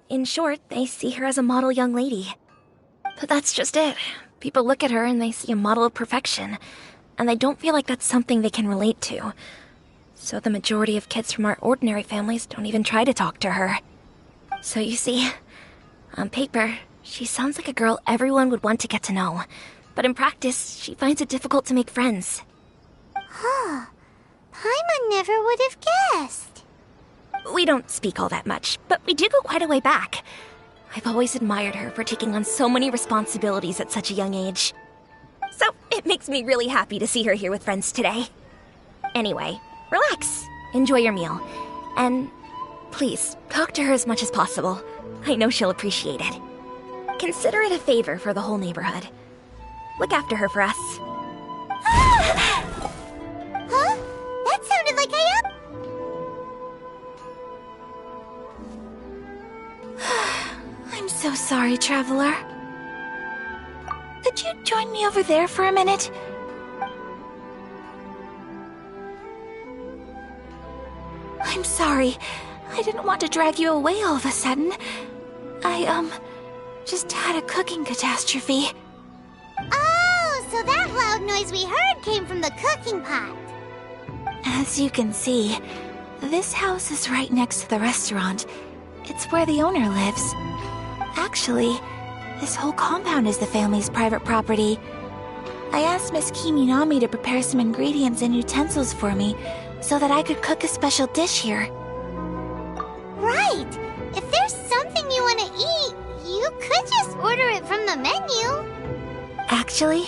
In short, they see her as a model young lady. But that's just it. People look at her and they see a model of perfection, and they don't feel like that's something they can relate to. So the majority of kids from our ordinary families don't even try to talk to her. So you see, on paper, she sounds like a girl everyone would want to get to know. But in practice, she finds it difficult to make friends.
Huh. Paimon never would have guessed.
We don't speak all that much, but we do go quite a way back. I've always admired her for taking on so many responsibilities at such a young age. So it makes me really happy to see her here with friends today. Anyway, relax, enjoy your meal, and Please, talk to her as much as possible. I know she'll appreciate it. Consider it a favor for the whole neighborhood. Look after her for us.
Huh? That sounded like I
I'm so sorry, Traveler. Could you join me over there for a minute? I'm sorry. I didn't want to drag you away all of a sudden. I, just had a cooking catastrophe.
Oh, so that loud noise we heard came from the cooking pot.
As you can see, this house is right next to the restaurant. It's where the owner lives. Actually, this whole compound is the family's private property. I asked Miss Kiminami to prepare some ingredients and utensils for me so that I could cook a special dish here.
Right! If there's something you want to eat, you could just order it from the menu.
Actually,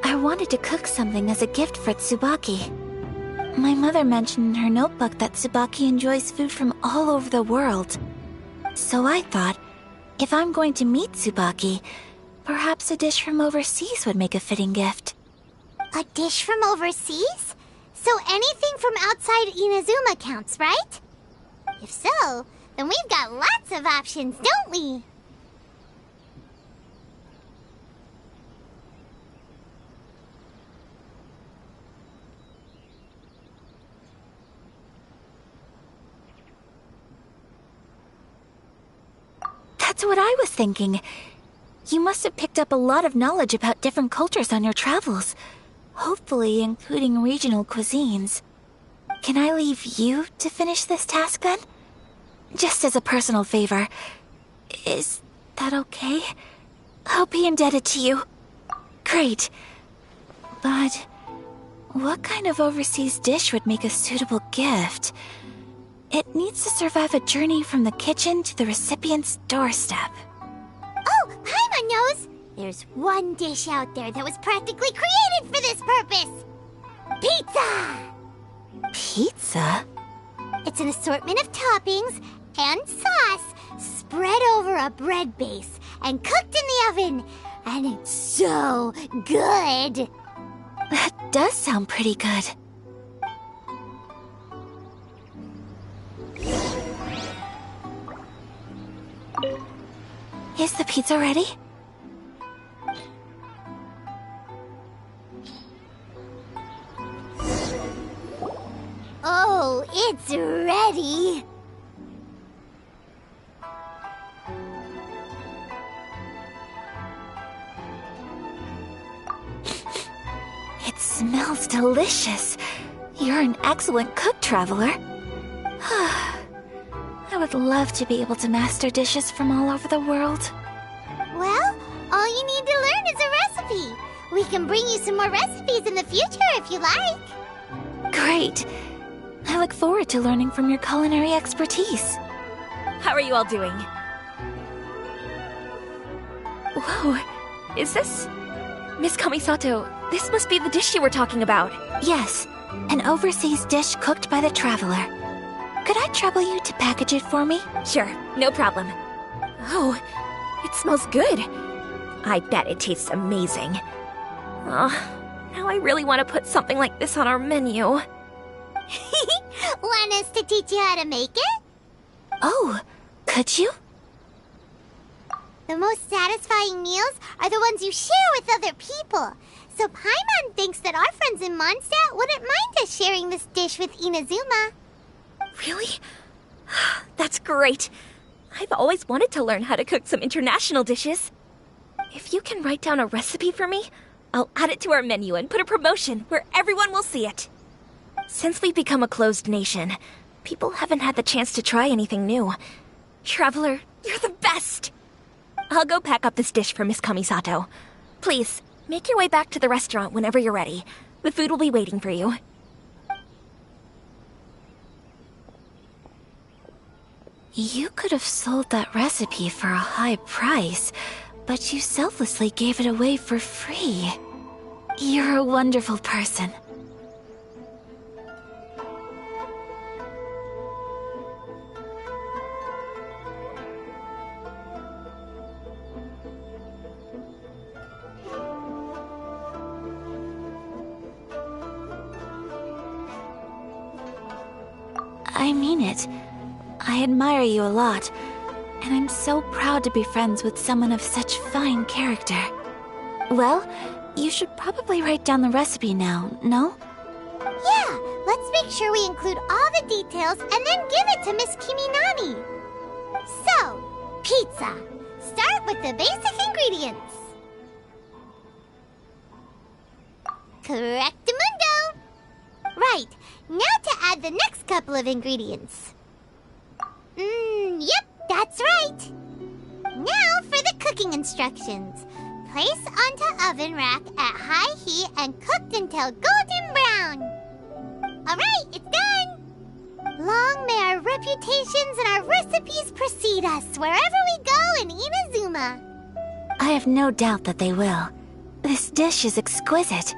I wanted to cook something as a gift for Tsubaki. My mother mentioned in her notebook that Tsubaki enjoys food from all over the world. So I thought, if I'm going to meet Tsubaki, perhaps a dish from overseas would make a fitting gift.
A dish from overseas? So anything from outside Inazuma counts, right? If so, then we've got lots of options, don't we?
That's what I was thinking. You must have picked up a lot of knowledge about different cultures on your travels, hopefully including regional cuisines. Can I leave you to finish this task then? Just as a personal favor. Is that okay? I'll be indebted to you. Great. But what kind of overseas dish would make a suitable gift? It needs to survive a journey from the kitchen to the recipient's doorstep.
Oh, Paimon knows! There's one dish out there that was practically created for this purpose! Pizza!
Pizza?
It's an assortment of toppings and sauce spread over a bread base and cooked in the oven. And it's so good!
That does sound pretty good. Is the pizza ready?
Oh, it's ready!
It smells delicious. You're an excellent cook, Traveler. I would love to be able to master dishes from all over the world.
Well, all you need to learn is a recipe. We can bring you some more recipes in the future if you like.
Great. I look forward to learning from your culinary expertise.
How are you all doing? Whoa, is this... Miss Kamisato, this must be the dish you were talking about.
Yes, an overseas dish cooked by the Traveler. Could I trouble you to package it for me?
Sure, no problem. Oh, it smells good. I bet it tastes amazing. Now I really want to put something like this on our menu.
Want us to teach you how to make it?
Oh, could you?
The most satisfying meals are the ones you share with other people. So Paimon thinks that our friends in Mondstadt wouldn't mind us sharing this dish with Inazuma.
Really? That's great. I've always wanted to learn how to cook some international dishes. If you can write down a recipe for me, I'll add it to our menu and put a promotion where everyone will see it. Since we've become a closed nation, people haven't had the chance to try anything new. Traveler, you're the best! I'll go pack up this dish for Miss Kamisato. Please, make your way back to the restaurant whenever you're ready. The food will be waiting for you.
You could have sold that recipe for a high price, but you selflessly gave it away for free. You're a wonderful person. I mean it. I admire you a lot, and I'm so proud to be friends with someone of such fine character. Well, you should probably write down the recipe now, no?
Yeah, let's make sure we include all the details and then give it to Miss Kiminami. So, pizza. Start with the basic ingredients. Correctamundo! Right, now to add the next couple of ingredients. Yep, that's right. Now for the cooking instructions. Place onto oven rack at high heat and cooked until golden brown. Alright, it's done! Long may our reputations and our recipes precede us wherever we go in Inazuma.
I have no doubt that they will. This dish is exquisite.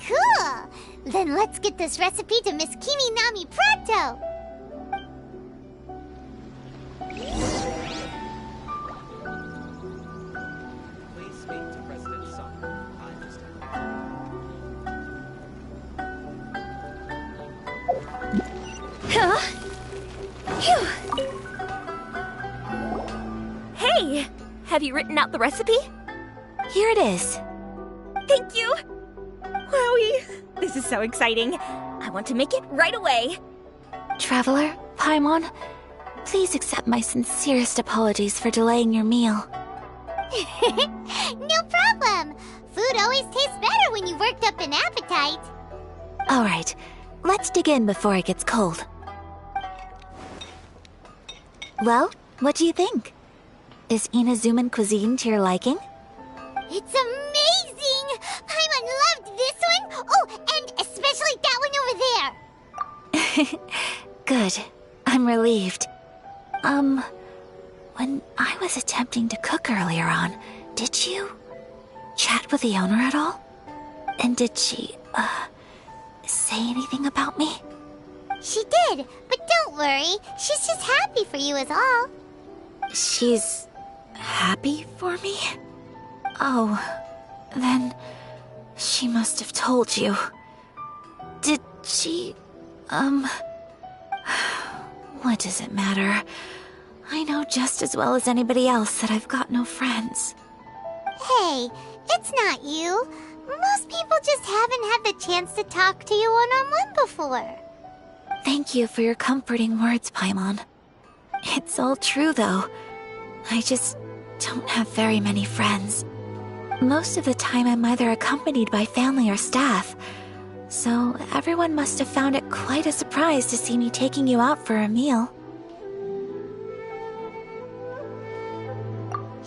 Cool! Then let's get this recipe to Miss Kiminami pronto!
Please speak to President Summer. I just...
Phew. Hey! Have you written out the recipe?
Here it is.
Thank you! Wowie! This is so exciting. I want to make it right away.
Traveler, Paimon, please accept my sincerest apologies for delaying your meal.
No problem! Food always tastes better when you've worked up an appetite.
Alright, let's dig in before it gets cold. Well, what do you think? Is Inazuman cuisine to your liking?
It's amazing! Paimon loved this one! Oh, and especially that one over there!
Good. I'm relieved. When I was attempting to cook earlier on, did you chat with the owner at all? And did she, say anything about me?
She did, but don't worry. She's just happy for you is all.
She's happy for me? Oh, then she must have told you. Did she, what does it matter? I know just as well as anybody else that I've got no friends.
Hey, it's not you. Most people just haven't had the chance to talk to you one-on-one before.
Thank you for your comforting words, Paimon. It's all true, though. I just don't have very many friends. Most of the time I'm either accompanied by family or staff, so everyone must have found it quite a surprise to see me taking you out for a meal.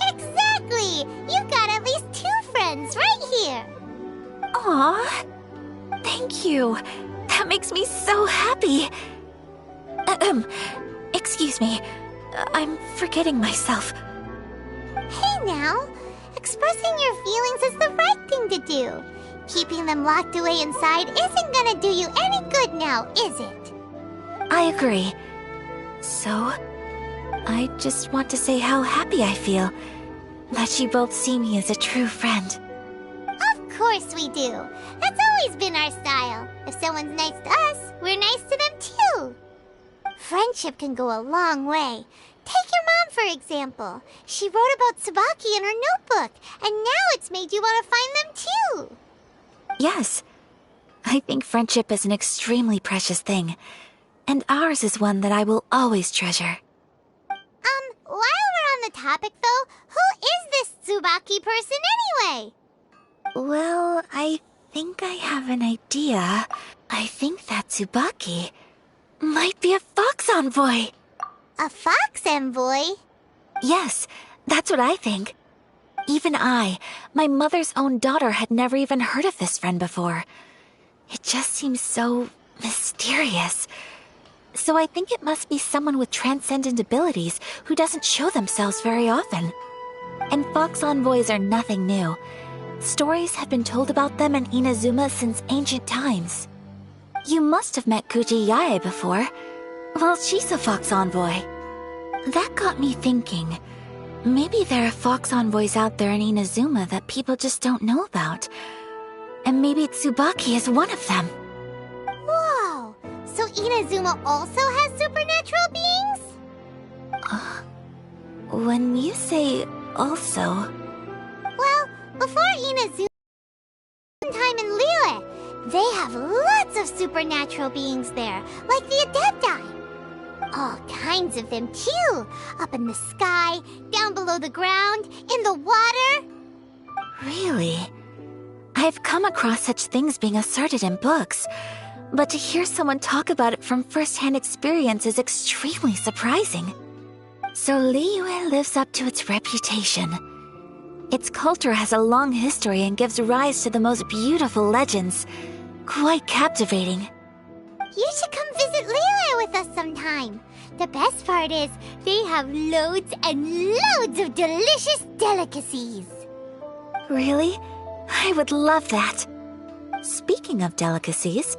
Exactly! You've got at least 2 friends right here.
Aw, thank you. That makes me so happy. Excuse me. I'm forgetting myself.
Hey now, expressing your feelings is the right thing to do. Keeping them locked away inside isn't gonna do you any good now, is it?
I agree. So, I just want to say how happy I feel that you both see me as a true friend.
Of course we do. That's always been our style. If someone's nice to us, we're nice to them too. Friendship can go a long way. Take your mom, for example. She wrote about Tsubaki in her notebook, and now it's made you want to find them too.
Yes. I think friendship is an extremely precious thing, and ours is one that I will always treasure.
While we're on the topic though, who is this Tsubaki person anyway?
Well, I think I have an idea. I think that Tsubaki might be a fox envoy.
A fox envoy?
Yes, that's what I think. Even I, my mother's own daughter, had never even heard of this friend before. It just seems so mysterious. So I think it must be someone with transcendent abilities who doesn't show themselves very often. And fox envoys are nothing new. Stories have been told about them in Inazuma since ancient times. You must have met Kuji Yae before. Well, she's a fox envoy. That got me thinking. Maybe there are fox envoys out there in Inazuma that people just don't know about. And maybe Tsubaki is one of them.
Whoa! So Inazuma also has supernatural beings?
When you say also...
Well, before Inazuma time in Liyue, they have lots of supernatural beings there, like the Adepti. All kinds of them too, up in the sky, down below the ground, in the water.
Really? I've come across such things being asserted in books, but to hear someone talk about it from first-hand experience is extremely surprising. So Liyue lives up to its reputation. Its culture has a long history and gives rise to the most beautiful legends. Quite captivating.
You should come visit Liyue with us sometime. The best part is, they have loads and loads of delicious delicacies.
Really? I would love that. Speaking of delicacies,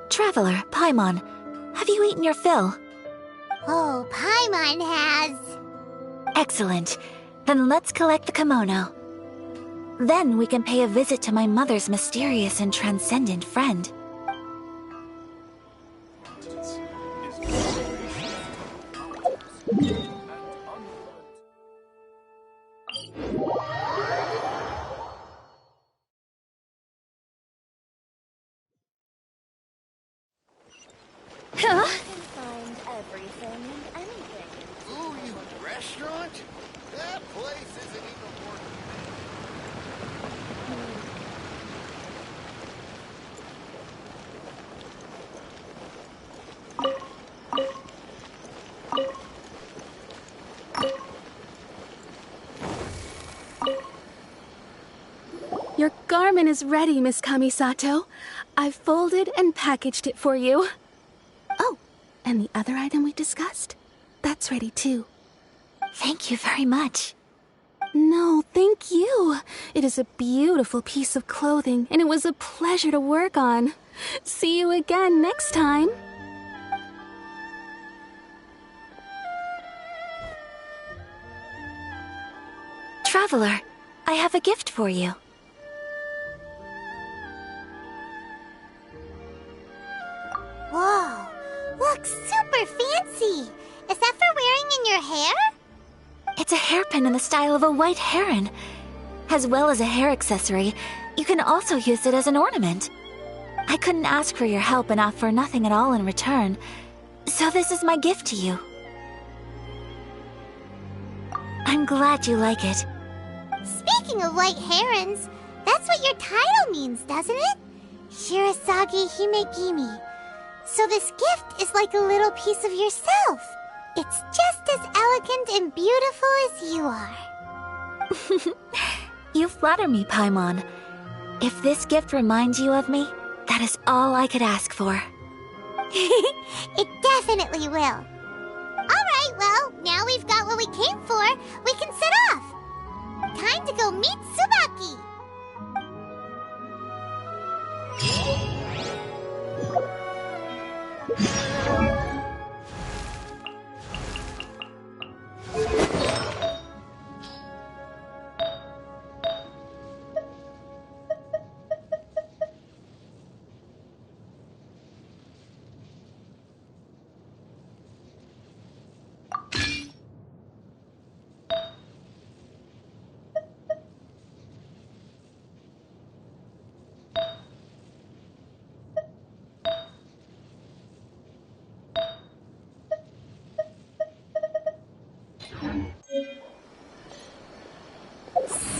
Traveler, Paimon, have you eaten your fill?
Oh, Paimon has.
Excellent. Then let's collect the kimono. Then we can pay a visit to my mother's mysterious and transcendent friend.
Huh?
Find everything and anything.
Ooh, you restaurant? That place isn't even worth
Your garment is ready, Miss Kamisato. I've folded and packaged it for you. Oh, and the other item we discussed? That's ready too.
Thank you very much.
No, thank you. It is a beautiful piece of clothing, and it was a pleasure to work on. See you again next time.
Traveler, I have a gift for you.
Whoa, looks super fancy. Is that for wearing in your hair?
It's a hairpin in the style of a white heron. As well as a hair accessory, you can also use it as an ornament. I couldn't ask for your help and offer nothing at all in return, so this is my gift to you. I'm glad you like it.
Speaking of white herons, that's what your title means, doesn't it? Shirasagi Himegimi. So this gift is like a little piece of yourself. It's just as elegant and beautiful as you are.
You flatter me, Paimon. If this gift reminds you of me, that is all I could ask for.
It definitely will. Alright, well, now we've got what we came for, we can set off. Time to go meet Tsubaki.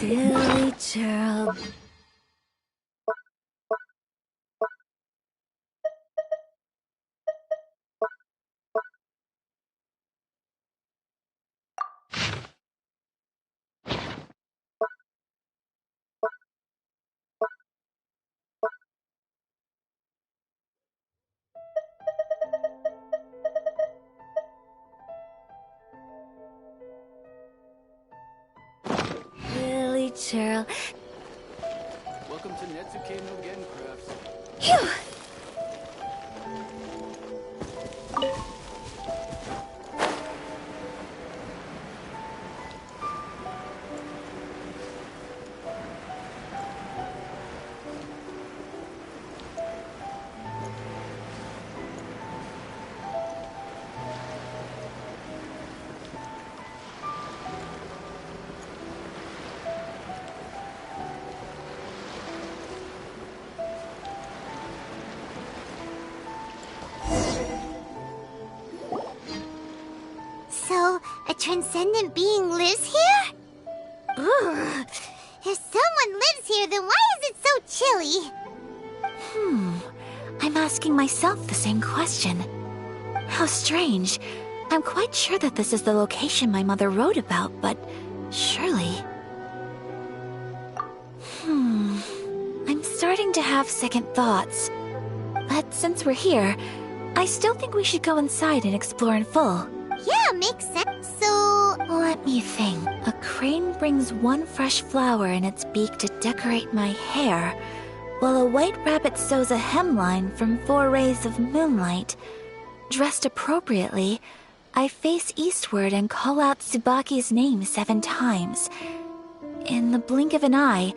Silly child. Silly child.
Welcome to Netsuke no Gen Crafts.
Phew!
transcendent being lives here? Ugh. If someone lives here, then why is it so chilly?
I'm asking myself the same question. How strange. I'm quite sure that this is the location my mother wrote about, but surely... I'm starting to have second thoughts. But since we're here, I still think we should go inside and explore in full.
Yeah, makes sense. So...
Let me think. A crane brings one fresh flower in its beak to decorate my hair, while a white rabbit sews a hemline from 4 rays of moonlight. Dressed appropriately, I face eastward and call out Tsubaki's name 7 times. In the blink of an eye,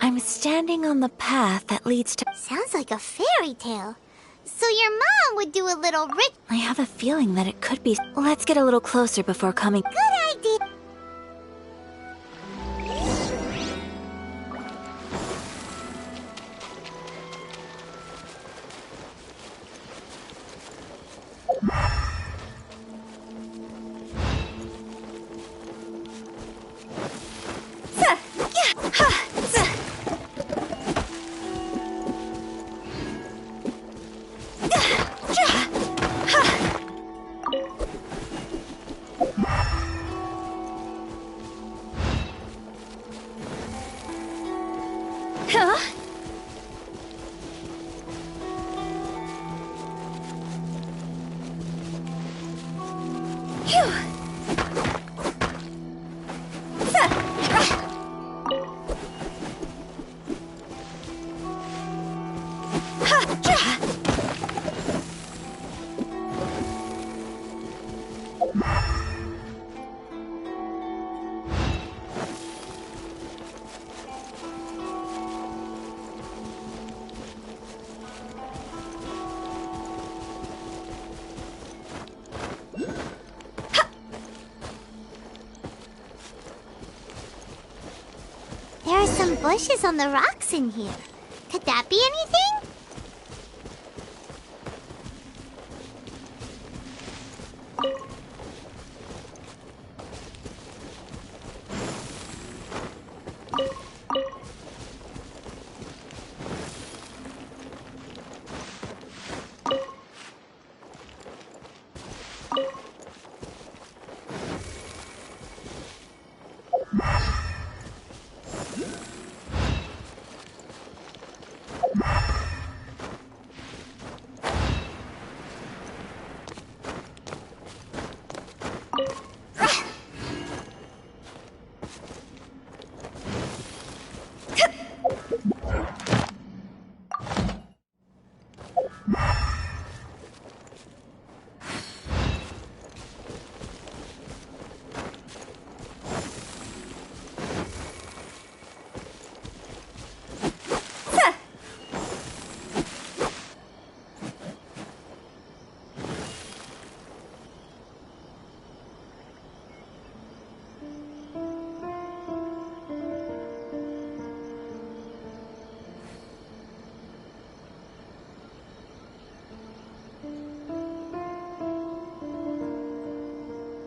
I'm standing on the path that leads to...
Sounds like a fairy tale. So your mom would do a little
I have a feeling that it could be... Let's get a little closer before coming...
Good idea. There are some bushes on the rocks in here. Could that be anything?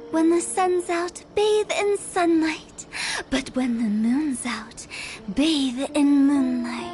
When the sun's out, bathe in sunlight. But when the moon's out, bathe in moonlight.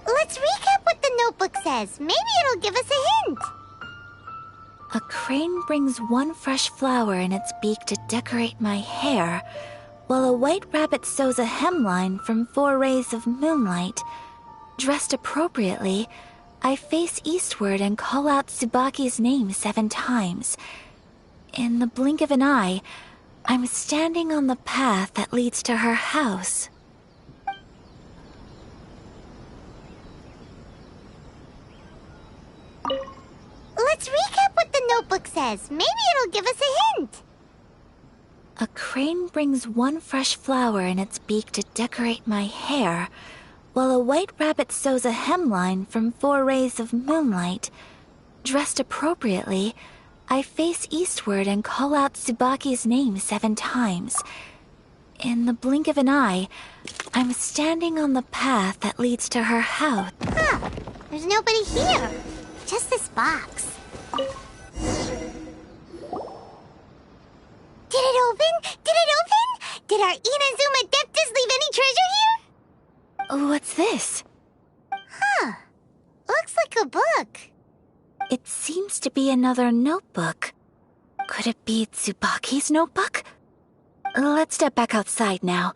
Let's recap what the notebook says. Maybe it'll give us a hint.
A crane brings one fresh flower in its beak to decorate my hair, while a white rabbit sews a hemline from 4 rays of moonlight. Dressed appropriately, I face eastward and call out Tsubaki's name 7 times. In the blink of an eye, I'm standing on the path that leads to her house.
says. Maybe it'll give us a hint.
A crane brings one fresh flower in its beak to decorate my hair, while a white rabbit sews a hemline from 4 rays of moonlight. Dressed appropriately, I face eastward and call out Tsubaki's name 7 times. In the blink of an eye, I'm standing on the path that leads to her house.
Huh. There's nobody here. Just this box. Did it open? Did it open? Did our Inazuma Adeptus leave any treasure here?
What's this?
Huh. Looks like a book.
It seems to be another notebook. Could it be Tsubaki's notebook? Let's step back outside now.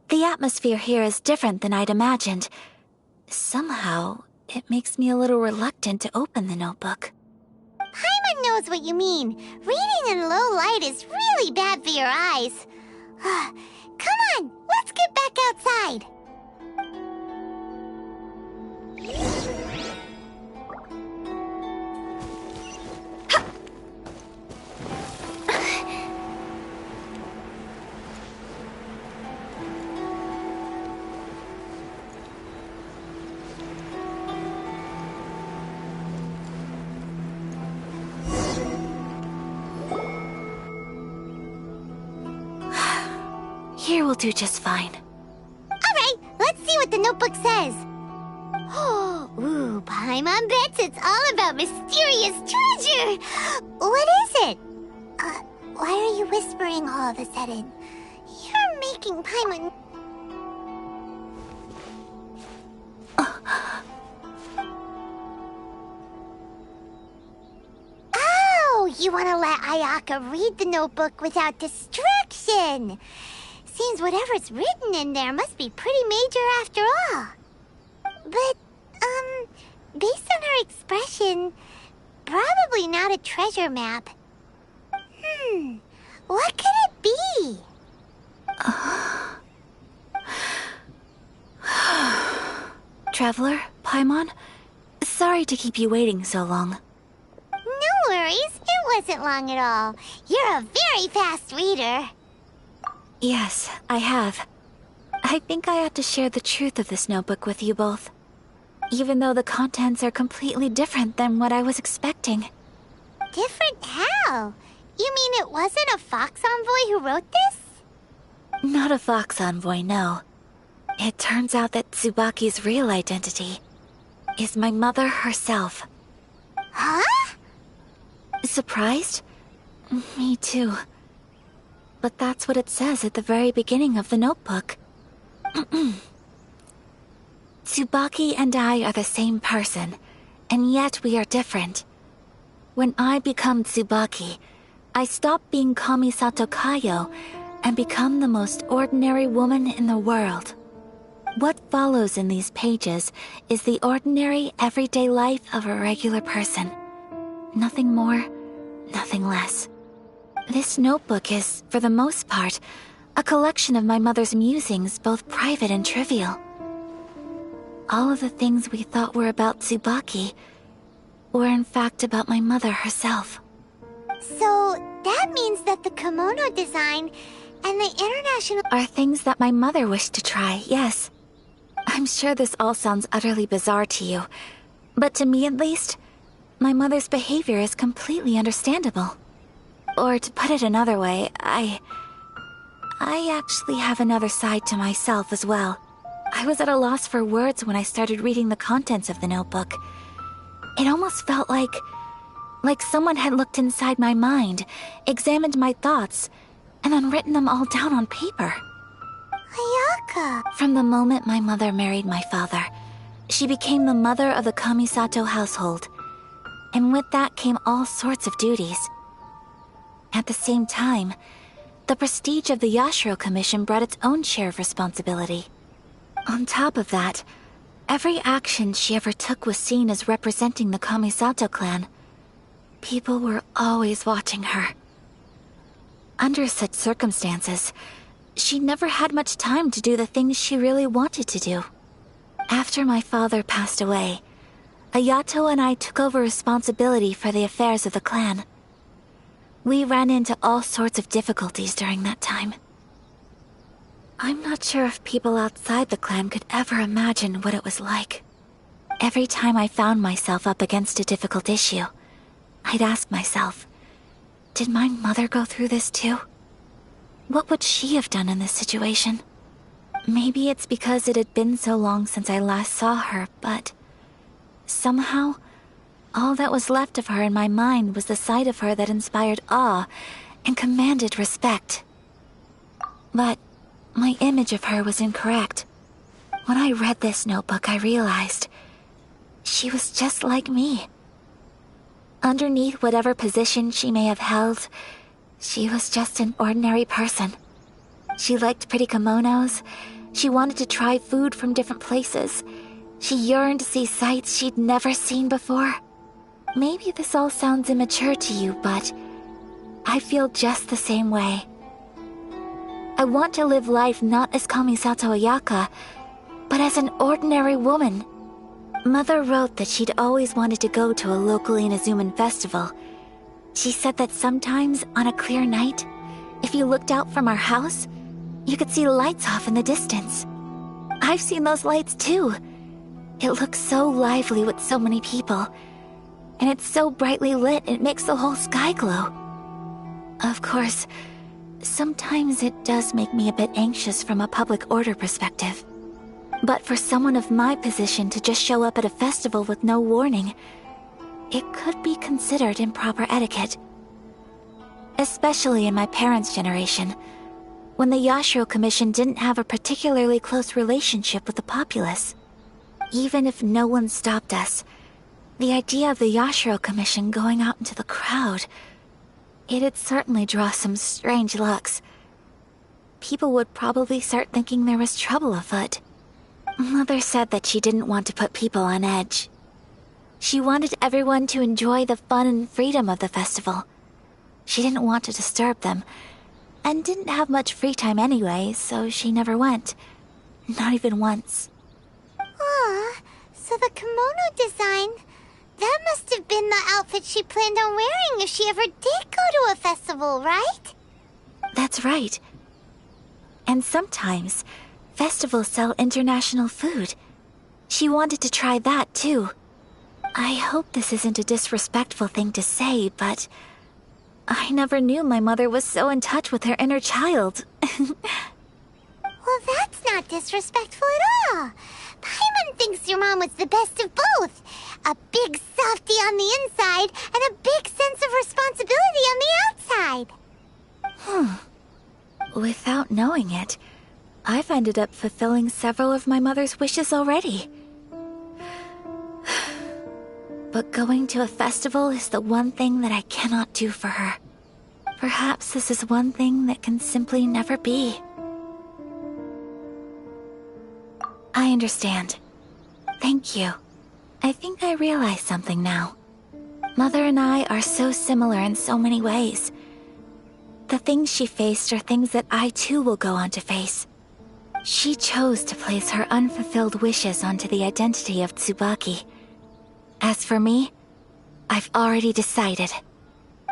The atmosphere here is different than I'd imagined. Somehow, it makes me a little reluctant to open the notebook.
Paimon knows what you mean. Reading in low light is really bad for your eyes. Come on, let's get back outside.
Here will do just fine.
Alright, let's see what the notebook says. Ooh, Paimon bets it's all about mysterious treasure. What is it? Why are you whispering all of a sudden? You're making Paimon... Oh, you want to let Ayaka read the notebook without distraction. Seems whatever's written in there must be pretty major after all. But, based on her expression, probably not a treasure map. What could it be?
Traveler, Paimon, sorry to keep you waiting so long.
No worries, it wasn't long at all. You're a very fast reader.
Yes, I have. I think I ought to share the truth of this notebook with you both. Even though the contents are completely different than what I was expecting.
Different how? You mean it wasn't a Fox Envoy who wrote this?
Not a Fox Envoy, no. It turns out that Tsubaki's real identity is my mother herself.
Huh?
Surprised? Me too. But that's what it says at the very beginning of the notebook. Tsubaki and I are the same person, and yet we are different. When I become Tsubaki, I stop being Kamisato Kayo and become the most ordinary woman in the world. What follows in these pages is the ordinary, everyday life of a regular person. Nothing more, nothing less. This notebook is, for the most part, a collection of my mother's musings, both private and trivial. All of the things we thought were about Tsubaki were in fact about my mother herself.
So, that means that the kimono design and the international...
are things that my mother wished to try, yes. I'm sure this all sounds utterly bizarre to you, but to me at least, my mother's behavior is completely understandable. Or to put it another way, I actually have another side to myself as well. I was at a loss for words when I started reading the contents of the notebook. It almost felt like someone had looked inside my mind, examined my thoughts, and then written them all down on paper.
Ayaka!
From the moment my mother married my father, she became the mother of the Kamisato household. And with that came all sorts of duties. At the same time, the prestige of the Yashiro Commission brought its own share of responsibility. On top of that, every action she ever took was seen as representing the Kamisato clan. People were always watching her. Under such circumstances, she never had much time to do the things she really wanted to do. After my father passed away, Ayato and I took over responsibility for the affairs of the clan. We ran into all sorts of difficulties during that time. I'm not sure if people outside the clan could ever imagine what it was like. Every time I found myself up against a difficult issue, I'd ask myself, did my mother go through this too? What would she have done in this situation? Maybe it's because it had been so long since I last saw her, but somehow, all that was left of her in my mind was the sight of her that inspired awe and commanded respect. But my image of her was incorrect. When I read this notebook, I realized she was just like me. Underneath whatever position she may have held, she was just an ordinary person. She liked pretty kimonos. She wanted to try food from different places. She yearned to see sights she'd never seen before. Maybe this all sounds immature to you, but I feel just the same way. I want to live life not as Kamisato Ayaka, but as an ordinary woman. Mother wrote that she'd always wanted to go to a local Inazuman festival. She said that sometimes, on a clear night, if you looked out from our house, you could see lights off in the distance. I've seen those lights too. It looks so lively with so many people. And it's so brightly lit, it makes the whole sky glow. Of course, sometimes it does make me a bit anxious from a public order perspective. But for someone of my position to just show up at a festival with no warning, it could be considered improper etiquette. Especially in my parents' generation, when the Yashiro Commission didn't have a particularly close relationship with the populace. Even if no one stopped us, the idea of the Yashiro Commission going out into the crowd, it'd certainly draw some strange looks. People would probably start thinking there was trouble afoot. Mother said that she didn't want to put people on edge. She wanted everyone to enjoy the fun and freedom of the festival. She didn't want to disturb them, and didn't have much free time anyway, so she never went. Not even once.
Aw, so the kimono design, that must have been the outfit she planned on wearing if she ever did go to a festival, right?
That's right. And sometimes, festivals sell international food. She wanted to try that too. I hope this isn't a disrespectful thing to say, but I never knew my mother was so in touch with her inner child.
Well, that's not disrespectful at all. Paimon thinks your mom was the best of both. A big softie on the inside and a big sense of responsibility on the outside.
Without knowing it, I've ended up fulfilling several of my mother's wishes already. But going to a festival is the one thing that I cannot do for her. Perhaps this is one thing that can simply never be. I understand. Thank you. I think I realize something now. Mother and I are so similar in so many ways. The things she faced are things that I too will go on to face. She chose to place her unfulfilled wishes onto the identity of Tsubaki. As for me, I've already decided.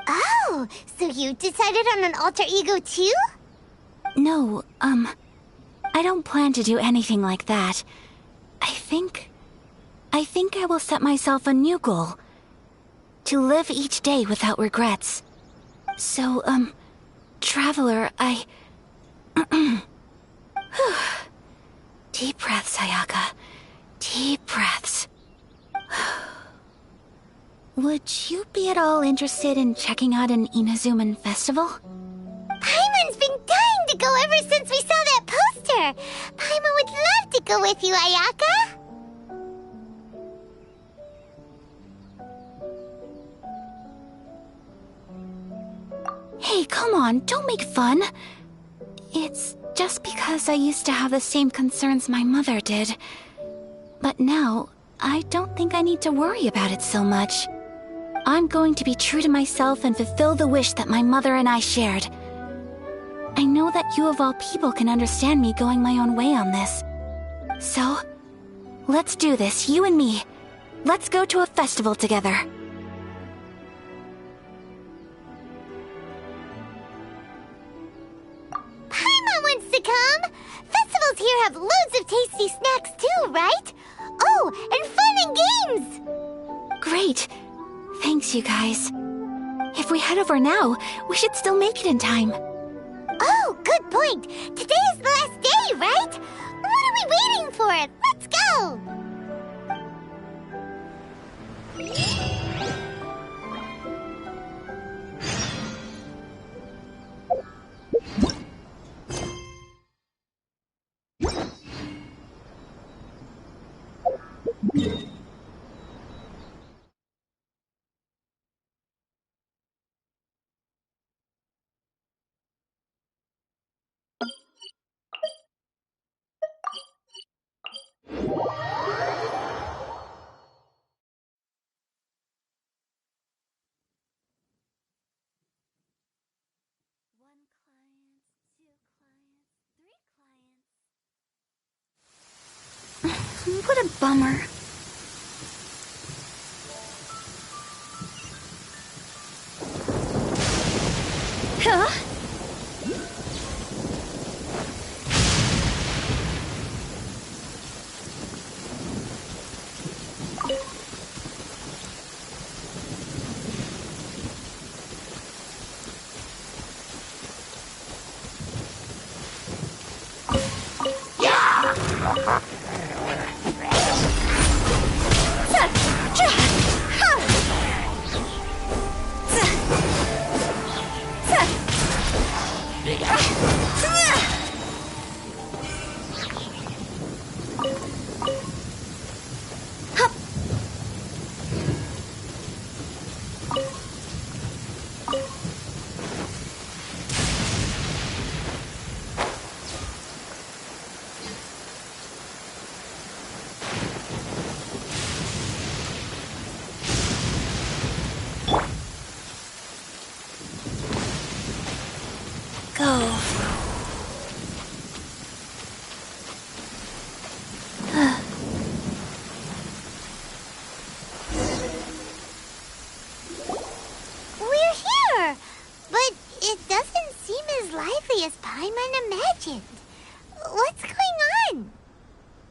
Oh, so you decided on an alter ego too?
No, I don't plan to do anything like that. I think I will set myself a new goal. To live each day without regrets. So, Traveler, Deep breaths, Ayaka. Deep breaths. Would you be at all interested in checking out an Inazuman festival?
Paimon's been dying to go ever since we saw that poster! Paimon would love to go with you, Ayaka!
Hey, come on, don't make fun. It's just because I used to have the same concerns my mother did. But now, I don't think I need to worry about it so much. I'm going to be true to myself and fulfill the wish that my mother and I shared. I know that you of all people can understand me going my own way on this. So, let's do this, you and me. Let's go to a festival together.
locals here have loads of tasty snacks too, right? Oh, and fun and games!
Great. Thanks, you guys. If we head over now, we should still make it in time.
Oh, good point. Today is the last day, right? What are we waiting for? Let's go!
What a bummer. Huh?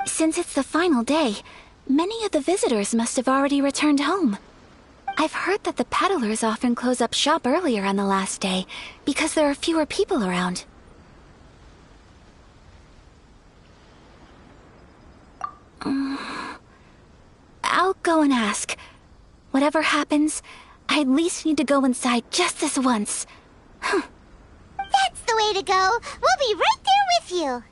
Since it's the final day, many of the visitors must have already returned home. I've heard that the peddlers often close up shop earlier on the last day because there are fewer people around. I'll go and ask. Whatever happens, I at least need to go inside just this once.
That's the way to go. We'll be right there with you.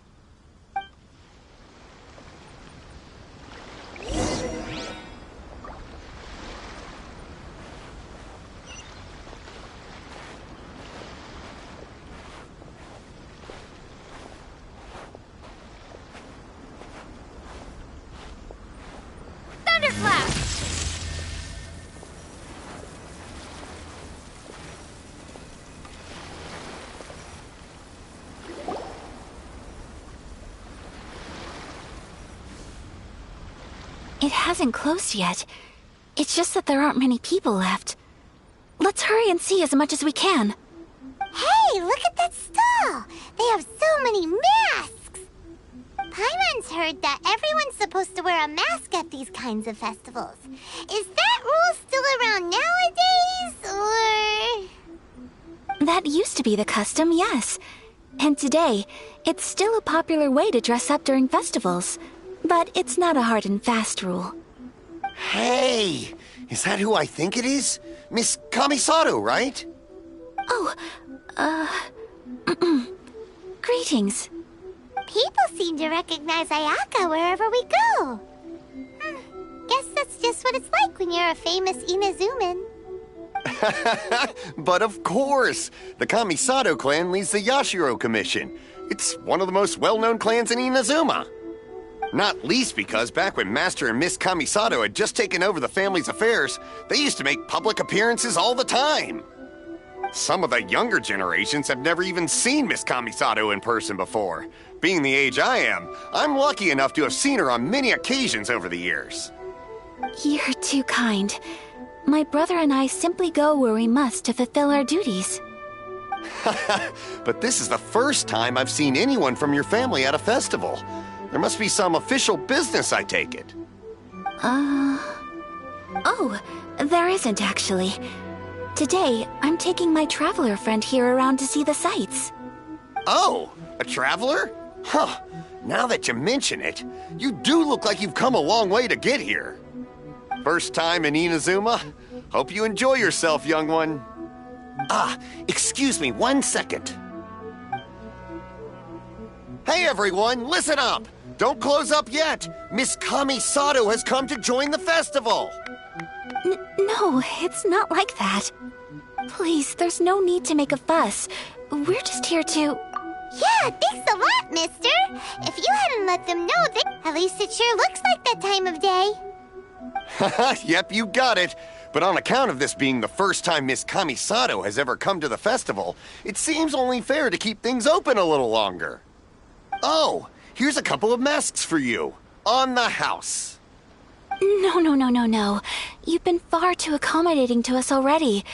Thunderclap!
It hasn't closed yet. It's just that there aren't many people left. Let's hurry and see as much as we can.
Hey, look at that stall! They have so many masks! Paimon's heard that everyone's supposed to wear a mask at these kinds of festivals. Is that rule still around nowadays, or...?
That used to be the custom, yes. And today, it's still a popular way to dress up during festivals. But it's not a hard and fast rule.
Hey! Is that who I think it is? Miss Kamisato, right?
Oh, greetings.
People seem to recognize Ayaka wherever we go. Guess that's just what it's like when you're a famous Inazuman.
But of course! The Kamisato clan leads the Yashiro Commission. It's one of the most well-known clans in Inazuma. Not least because back when Master and Miss Kamisato had just taken over the family's affairs, they used to make public appearances all the time. Some of the younger generations have never even seen Miss Kamisato in person before. Being the age I am, I'm lucky enough to have seen her on many occasions over the years.
You're too kind. My brother and I simply go where we must to fulfill our duties.
But this is the first time I've seen anyone from your family at a festival. There must be some official business, I take it.
Oh, there isn't actually. Today, I'm taking my traveler friend here around to see the sights.
Oh, a traveler? Huh. Now that you mention it, you do look like you've come a long way to get here. First time in Inazuma? Hope you enjoy yourself, young one. Ah, excuse me 1 second. Hey everyone, listen up! Don't close up yet! Miss Kamisato has come to join the festival!
No, it's not like that. Please, there's no need to make a fuss. We're just here to...
Yeah, thanks a lot, mister. If you hadn't let them know, at least it sure looks like that time of day.
Yep, you got it. But on account of this being the first time Miss Kamisato has ever come to the festival, it seems only fair to keep things open a little longer. Oh, here's a couple of masks for you. On the house.
No. You've been far too accommodating to us already.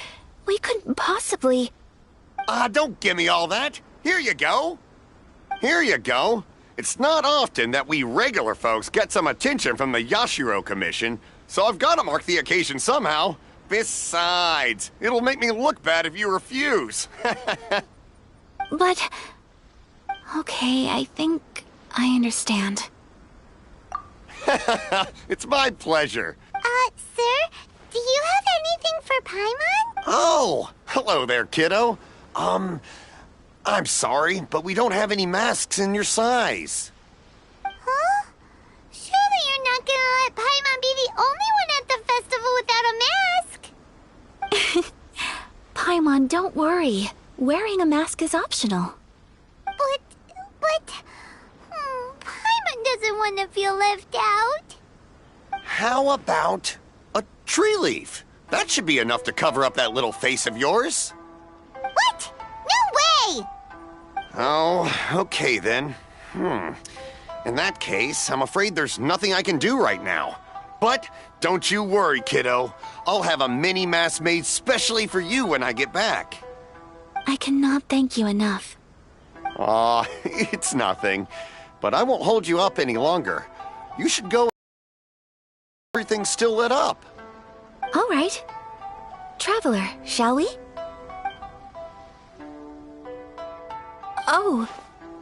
We couldn't possibly...
Don't give me all that. Here you go. Here you go. It's not often that we regular folks get some attention from the Yashiro Commission, so I've got to mark the occasion somehow. Besides, it'll make me look bad if you refuse.
But... Okay, I think I understand.
It's my pleasure.
Sir, do you have anything for Paimon?
Oh, hello there, kiddo. I'm sorry, but we don't have any masks in your size.
Huh? Surely you're not gonna let Paimon be the only one at the festival without a mask?
Paimon, don't worry. Wearing a mask is optional.
But... Paimon doesn't want to feel left out.
How about a tree leaf? That should be enough to cover up that little face of yours.
What? No way!
Oh, okay then. In that case, I'm afraid there's nothing I can do right now. But don't you worry, kiddo. I'll have a mini mask made specially for you when I get back.
I cannot thank you enough.
Aw, it's nothing. But I won't hold you up any longer. You should go. Everything's still lit up.
All right. Traveler, shall we? Oh,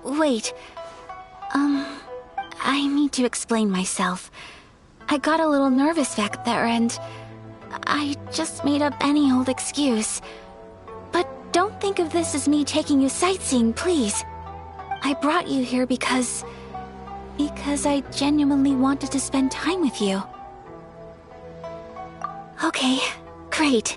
wait. I need to explain myself. I got a little nervous back there and I just made up any old excuse. But don't think of this as me taking you sightseeing, please. I brought you here because I genuinely wanted to spend time with you. Okay, great.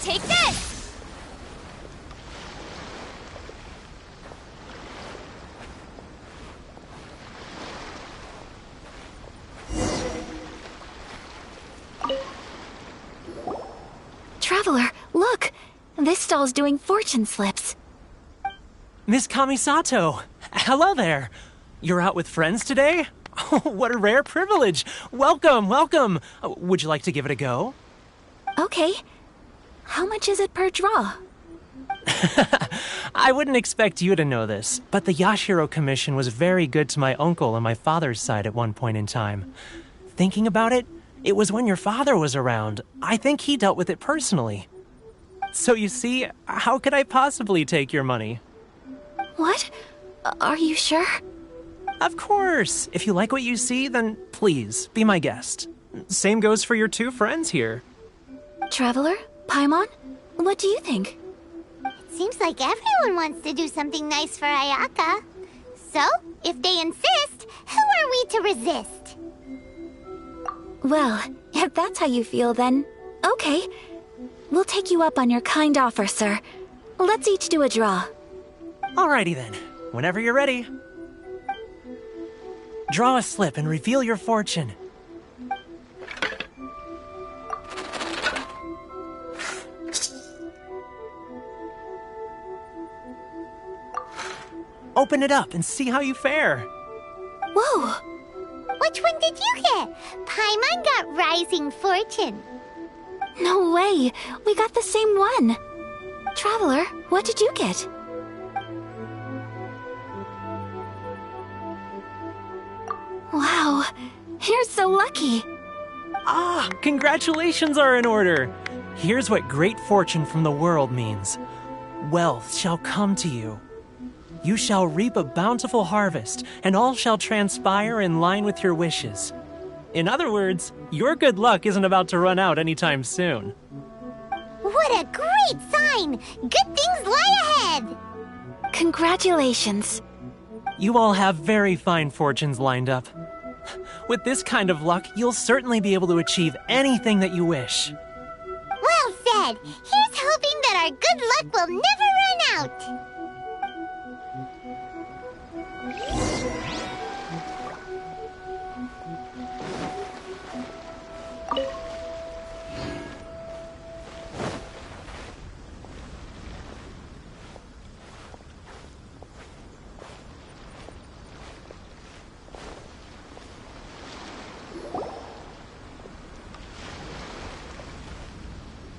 Take this!
Traveler, look! This stall's doing fortune slips.
Miss Kamisato! Hello there! You're out with friends today? Oh, what a rare privilege! Welcome, welcome! Would you like to give it a go?
Okay. How much is it per draw?
I wouldn't expect you to know this, but the Yashiro Commission was very good to my uncle on my father's side at one point in time. Thinking about it, it was when your father was around. I think he dealt with it personally. So you see, how could I possibly take your money?
What? Are you sure?
Of course. If you like what you see, then please, be my guest. Same goes for your two friends here.
Traveler? Paimon? What do you think?
It seems like everyone wants to do something nice for Ayaka. So, if they insist, who are we to resist?
Well, if that's how you feel, then okay. We'll take you up on your kind offer, sir. Let's each do a draw.
Alrighty then. Whenever you're ready. Draw a slip and reveal your fortune. Open it up and see how you fare.
Whoa!
Which one did you get? Paimon got Rising Fortune.
No way! We got the same one! Traveler, what did you get? Wow, you're so lucky!
Ah, congratulations are in order! Here's what great fortune from the world means. Wealth shall come to you. You shall reap a bountiful harvest, and all shall transpire in line with your wishes. In other words, your good luck isn't about to run out anytime soon.
What a great sign! Good things lie ahead!
Congratulations.
You all have very fine fortunes lined up. With this kind of luck, you'll certainly be able to achieve anything that you wish.
Well said! Here's hoping that our good luck will never run out!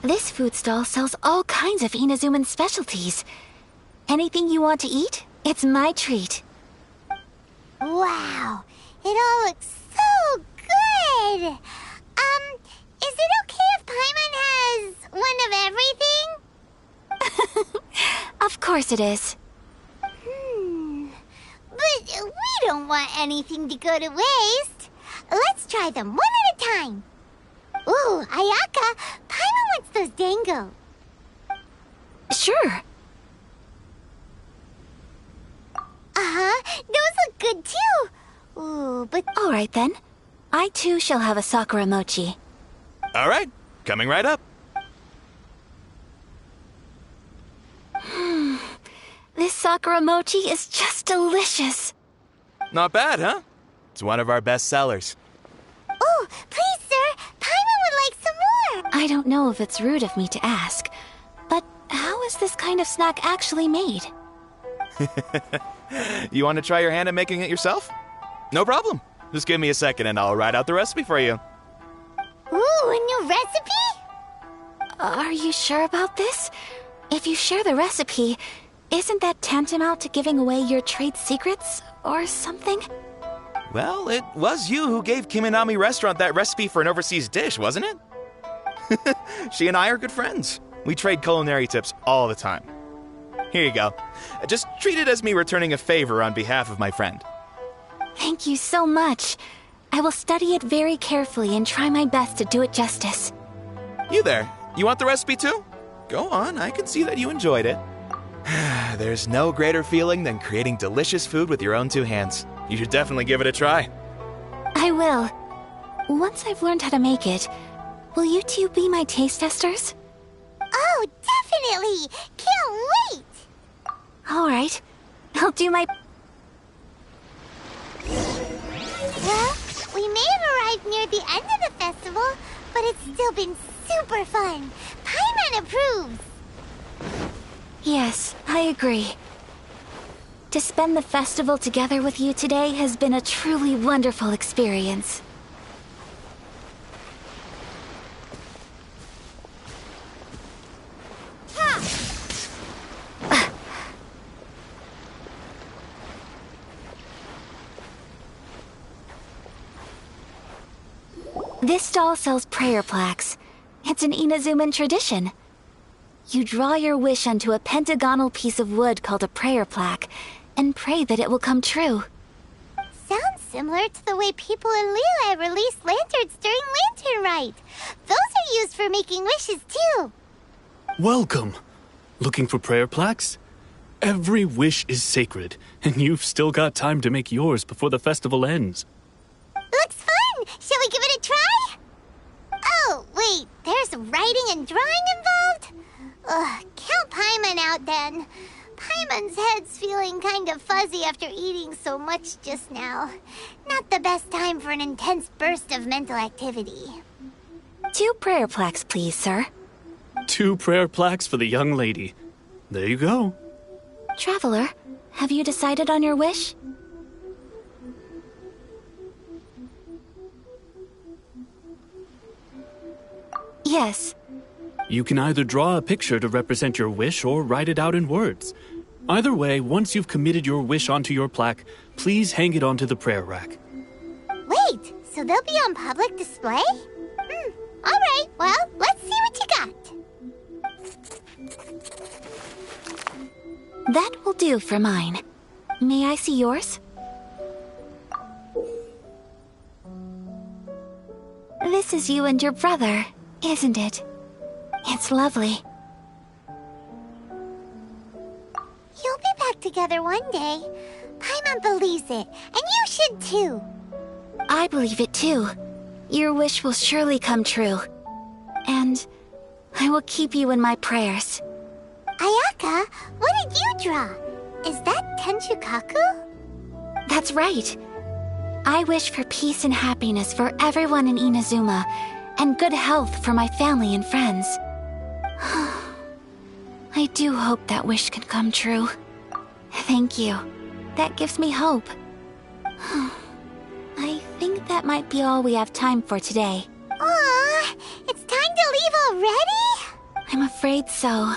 This food stall sells all kinds of Inazuman specialties. Anything you want to eat, it's my treat.
Wow, it all looks so good! Is it okay if Paimon has one of everything?
Of course it is.
But we don't want anything to go to waste. Let's try them one at a time. Ooh, Ayaka, Paimon wants those dango.
Sure.
Uh-huh, those look good too. Ooh, but...
All right then. I too shall have a sakura mochi.
All right, coming right up.
This sakura mochi is just delicious.
Not bad, huh? It's one of our best sellers.
Oh, please, sir, Paimon would like some more.
I don't know if it's rude of me to ask, but how is this kind of snack actually made?
You want to try your hand at making it yourself? No problem. Just give me a second and I'll write out the recipe for you.
Ooh, a new recipe?
Are you sure about this? If you share the recipe, isn't that tantamount to giving away your trade secrets or something?
Well, it was you who gave Kiminami Restaurant that recipe for an overseas dish, wasn't it? She and I are good friends. We trade culinary tips all the time. Here you go. Just treat it as me returning a favor on behalf of my friend.
Thank you so much. I will study it very carefully and try my best to do it justice.
You there, you want the recipe too? Go on, I can see that you enjoyed it. There's no greater feeling than creating delicious food with your own two hands. You should definitely give it a try.
I will. Once I've learned how to make it, will you two be my taste testers?
Oh, definitely! Can't wait!
All right. I'll do my...
Well, we may have arrived near the end of the festival, but it's still been super fun. Paimon approves.
Yes, I agree. To spend the festival together with you today has been a truly wonderful experience. This stall sells prayer plaques. It's an Inazuman tradition. You draw your wish onto a pentagonal piece of wood called a prayer plaque, and pray that it will come true.
Sounds similar to the way people in Liyue release lanterns during Lantern Rite. Those are used for making wishes, too.
Welcome. Looking for prayer plaques? Every wish is sacred, and you've still got time to make yours before the festival ends.
Looks fun! Shall we give it a try? Oh, wait, there's writing and drawing involved? Ugh, count Paimon out then. Paimon's head's feeling kind of fuzzy after eating so much just now. Not the best time for an intense burst of mental activity.
2 prayer plaques, please, sir.
2 prayer plaques for the young lady. There you go.
Traveler, have you decided on your wish? Yes.
You can either draw a picture to represent your wish or write it out in words. Either way, once you've committed your wish onto your plaque, please hang it onto the prayer rack.
Wait, so they'll be on public display? Alright, well, let's see what you got.
That will do for mine. May I see yours? This is you and your brother, isn't it? It's lovely.
You'll be back together one day. Paimon believes it, and you should too.
I believe it too. Your wish will surely come true. And I will keep you in my prayers.
Ayaka, what did you draw? Is that Tenchukaku?
That's right. I wish for peace and happiness for everyone in Inazuma, and good health for my family and friends. I do hope that wish can come true. Thank you. That gives me hope. I think that might be all we have time for today.
Aw, it's time to leave already?
I'm afraid so.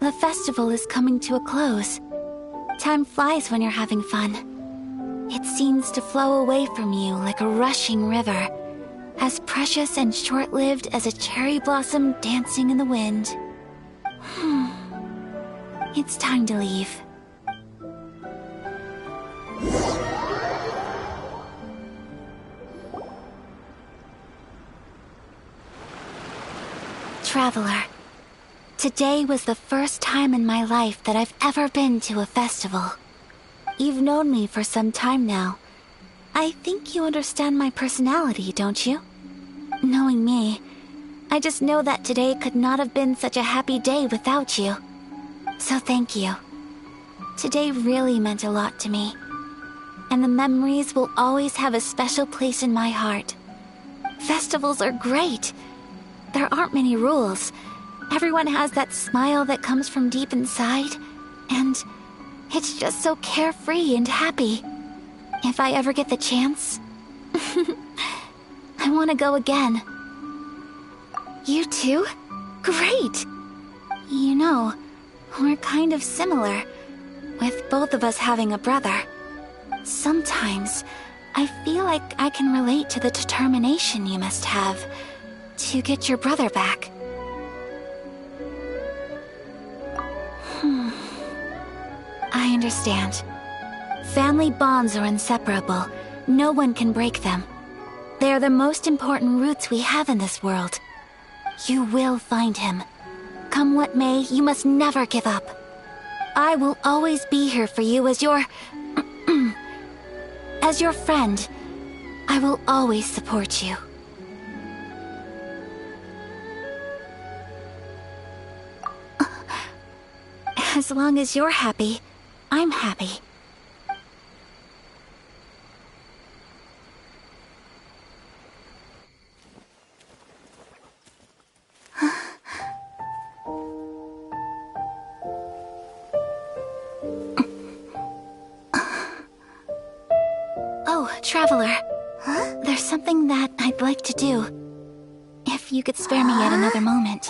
The festival is coming to a close. Time flies when you're having fun. It seems to flow away from you like a rushing river, as precious and short-lived as a cherry blossom dancing in the wind. It's time to leave. Traveler, today was the first time in my life that I've ever been to a festival. You've known me for some time now. I think you understand my personality, don't you? Knowing me, I just know that today could not have been such a happy day without you. So thank you. Today really meant a lot to me. And the memories will always have a special place in my heart. Festivals are great. There aren't many rules. Everyone has that smile that comes from deep inside. And it's just so carefree and happy. If I ever get the chance, I want to go again. You too? Great! You know, we're kind of similar, with both of us having a brother. Sometimes, I feel like I can relate to the determination you must have to get your brother back. I understand. Family bonds are inseparable. No one can break them. They are the most important roots we have in this world. You will find him. Come what may, you must never give up. I will always be here for you as your... as your friend. I will always support you. As long as you're happy, I'm happy. Oh, Traveler. Huh? There's something that I'd like to do. If you could spare me yet another moment.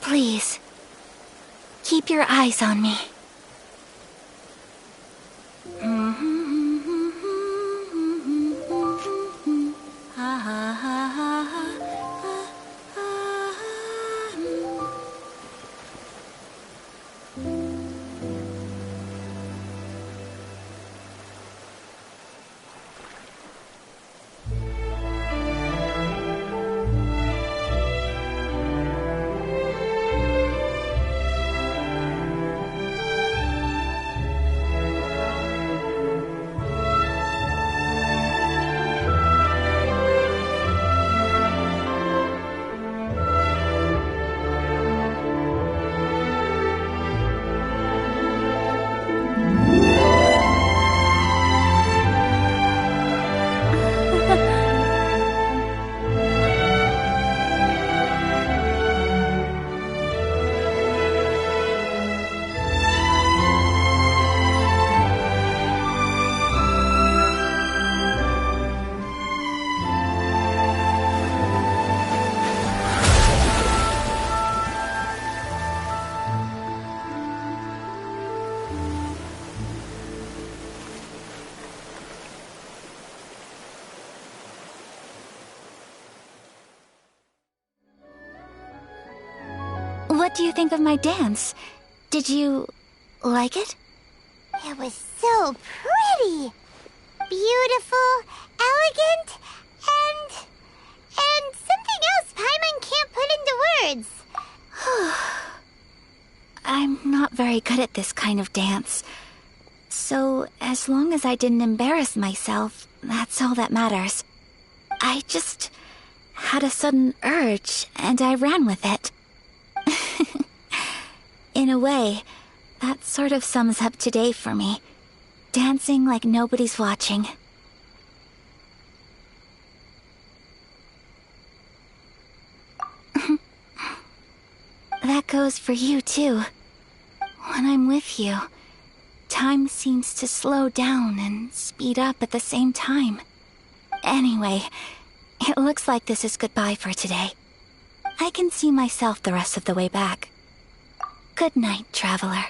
Please, keep keep your eyes on me. What do you think of my dance? Did you like it?
It was so pretty. Beautiful, elegant, and something else Paimon can't put into words.
I'm not very good at this kind of dance. So, as long as I didn't embarrass myself, that's all that matters. I just had a sudden urge, and I ran with it. In a way, that sort of sums up today for me. Dancing like nobody's watching. That goes for you, too. When I'm with you, time seems to slow down and speed up at the same time. Anyway, it looks like this is goodbye for today. I can see myself the rest of the way back. Good night, traveler.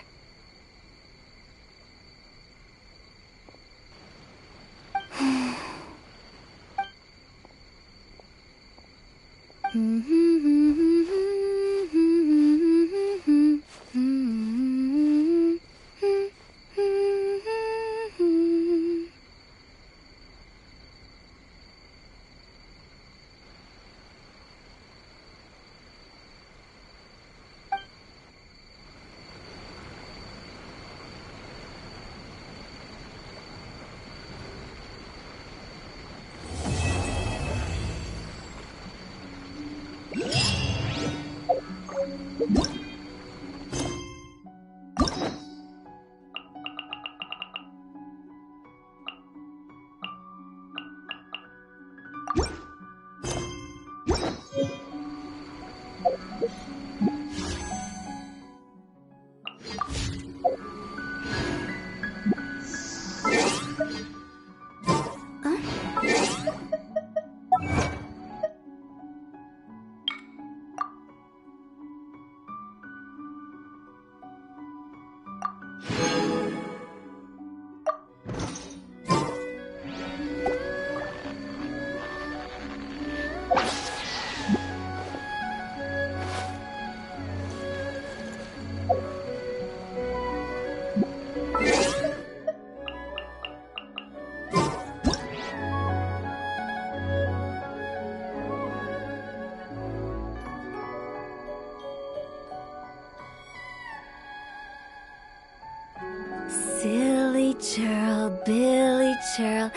Silly churl, Billy churl,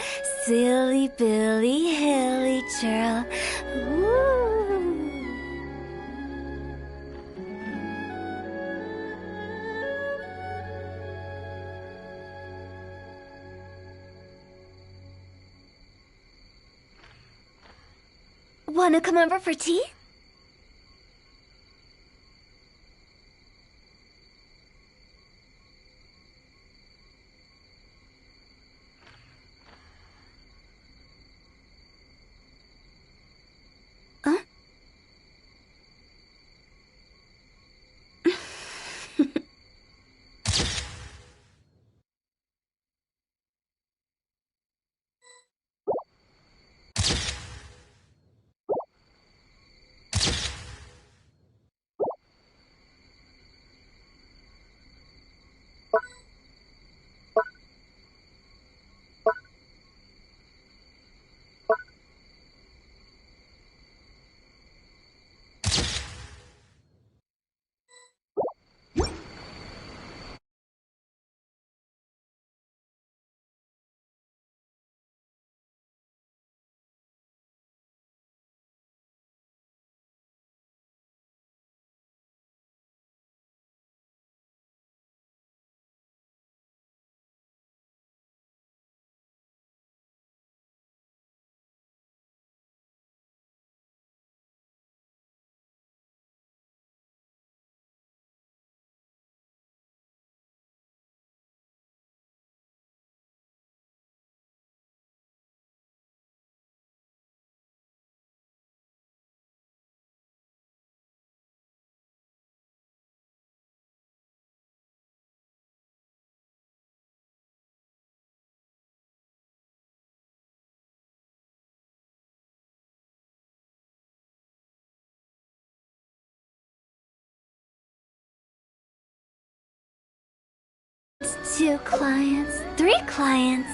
silly Billy, hilly churl. Woo.
Wanna come over for tea?
2 clients, 3 clients.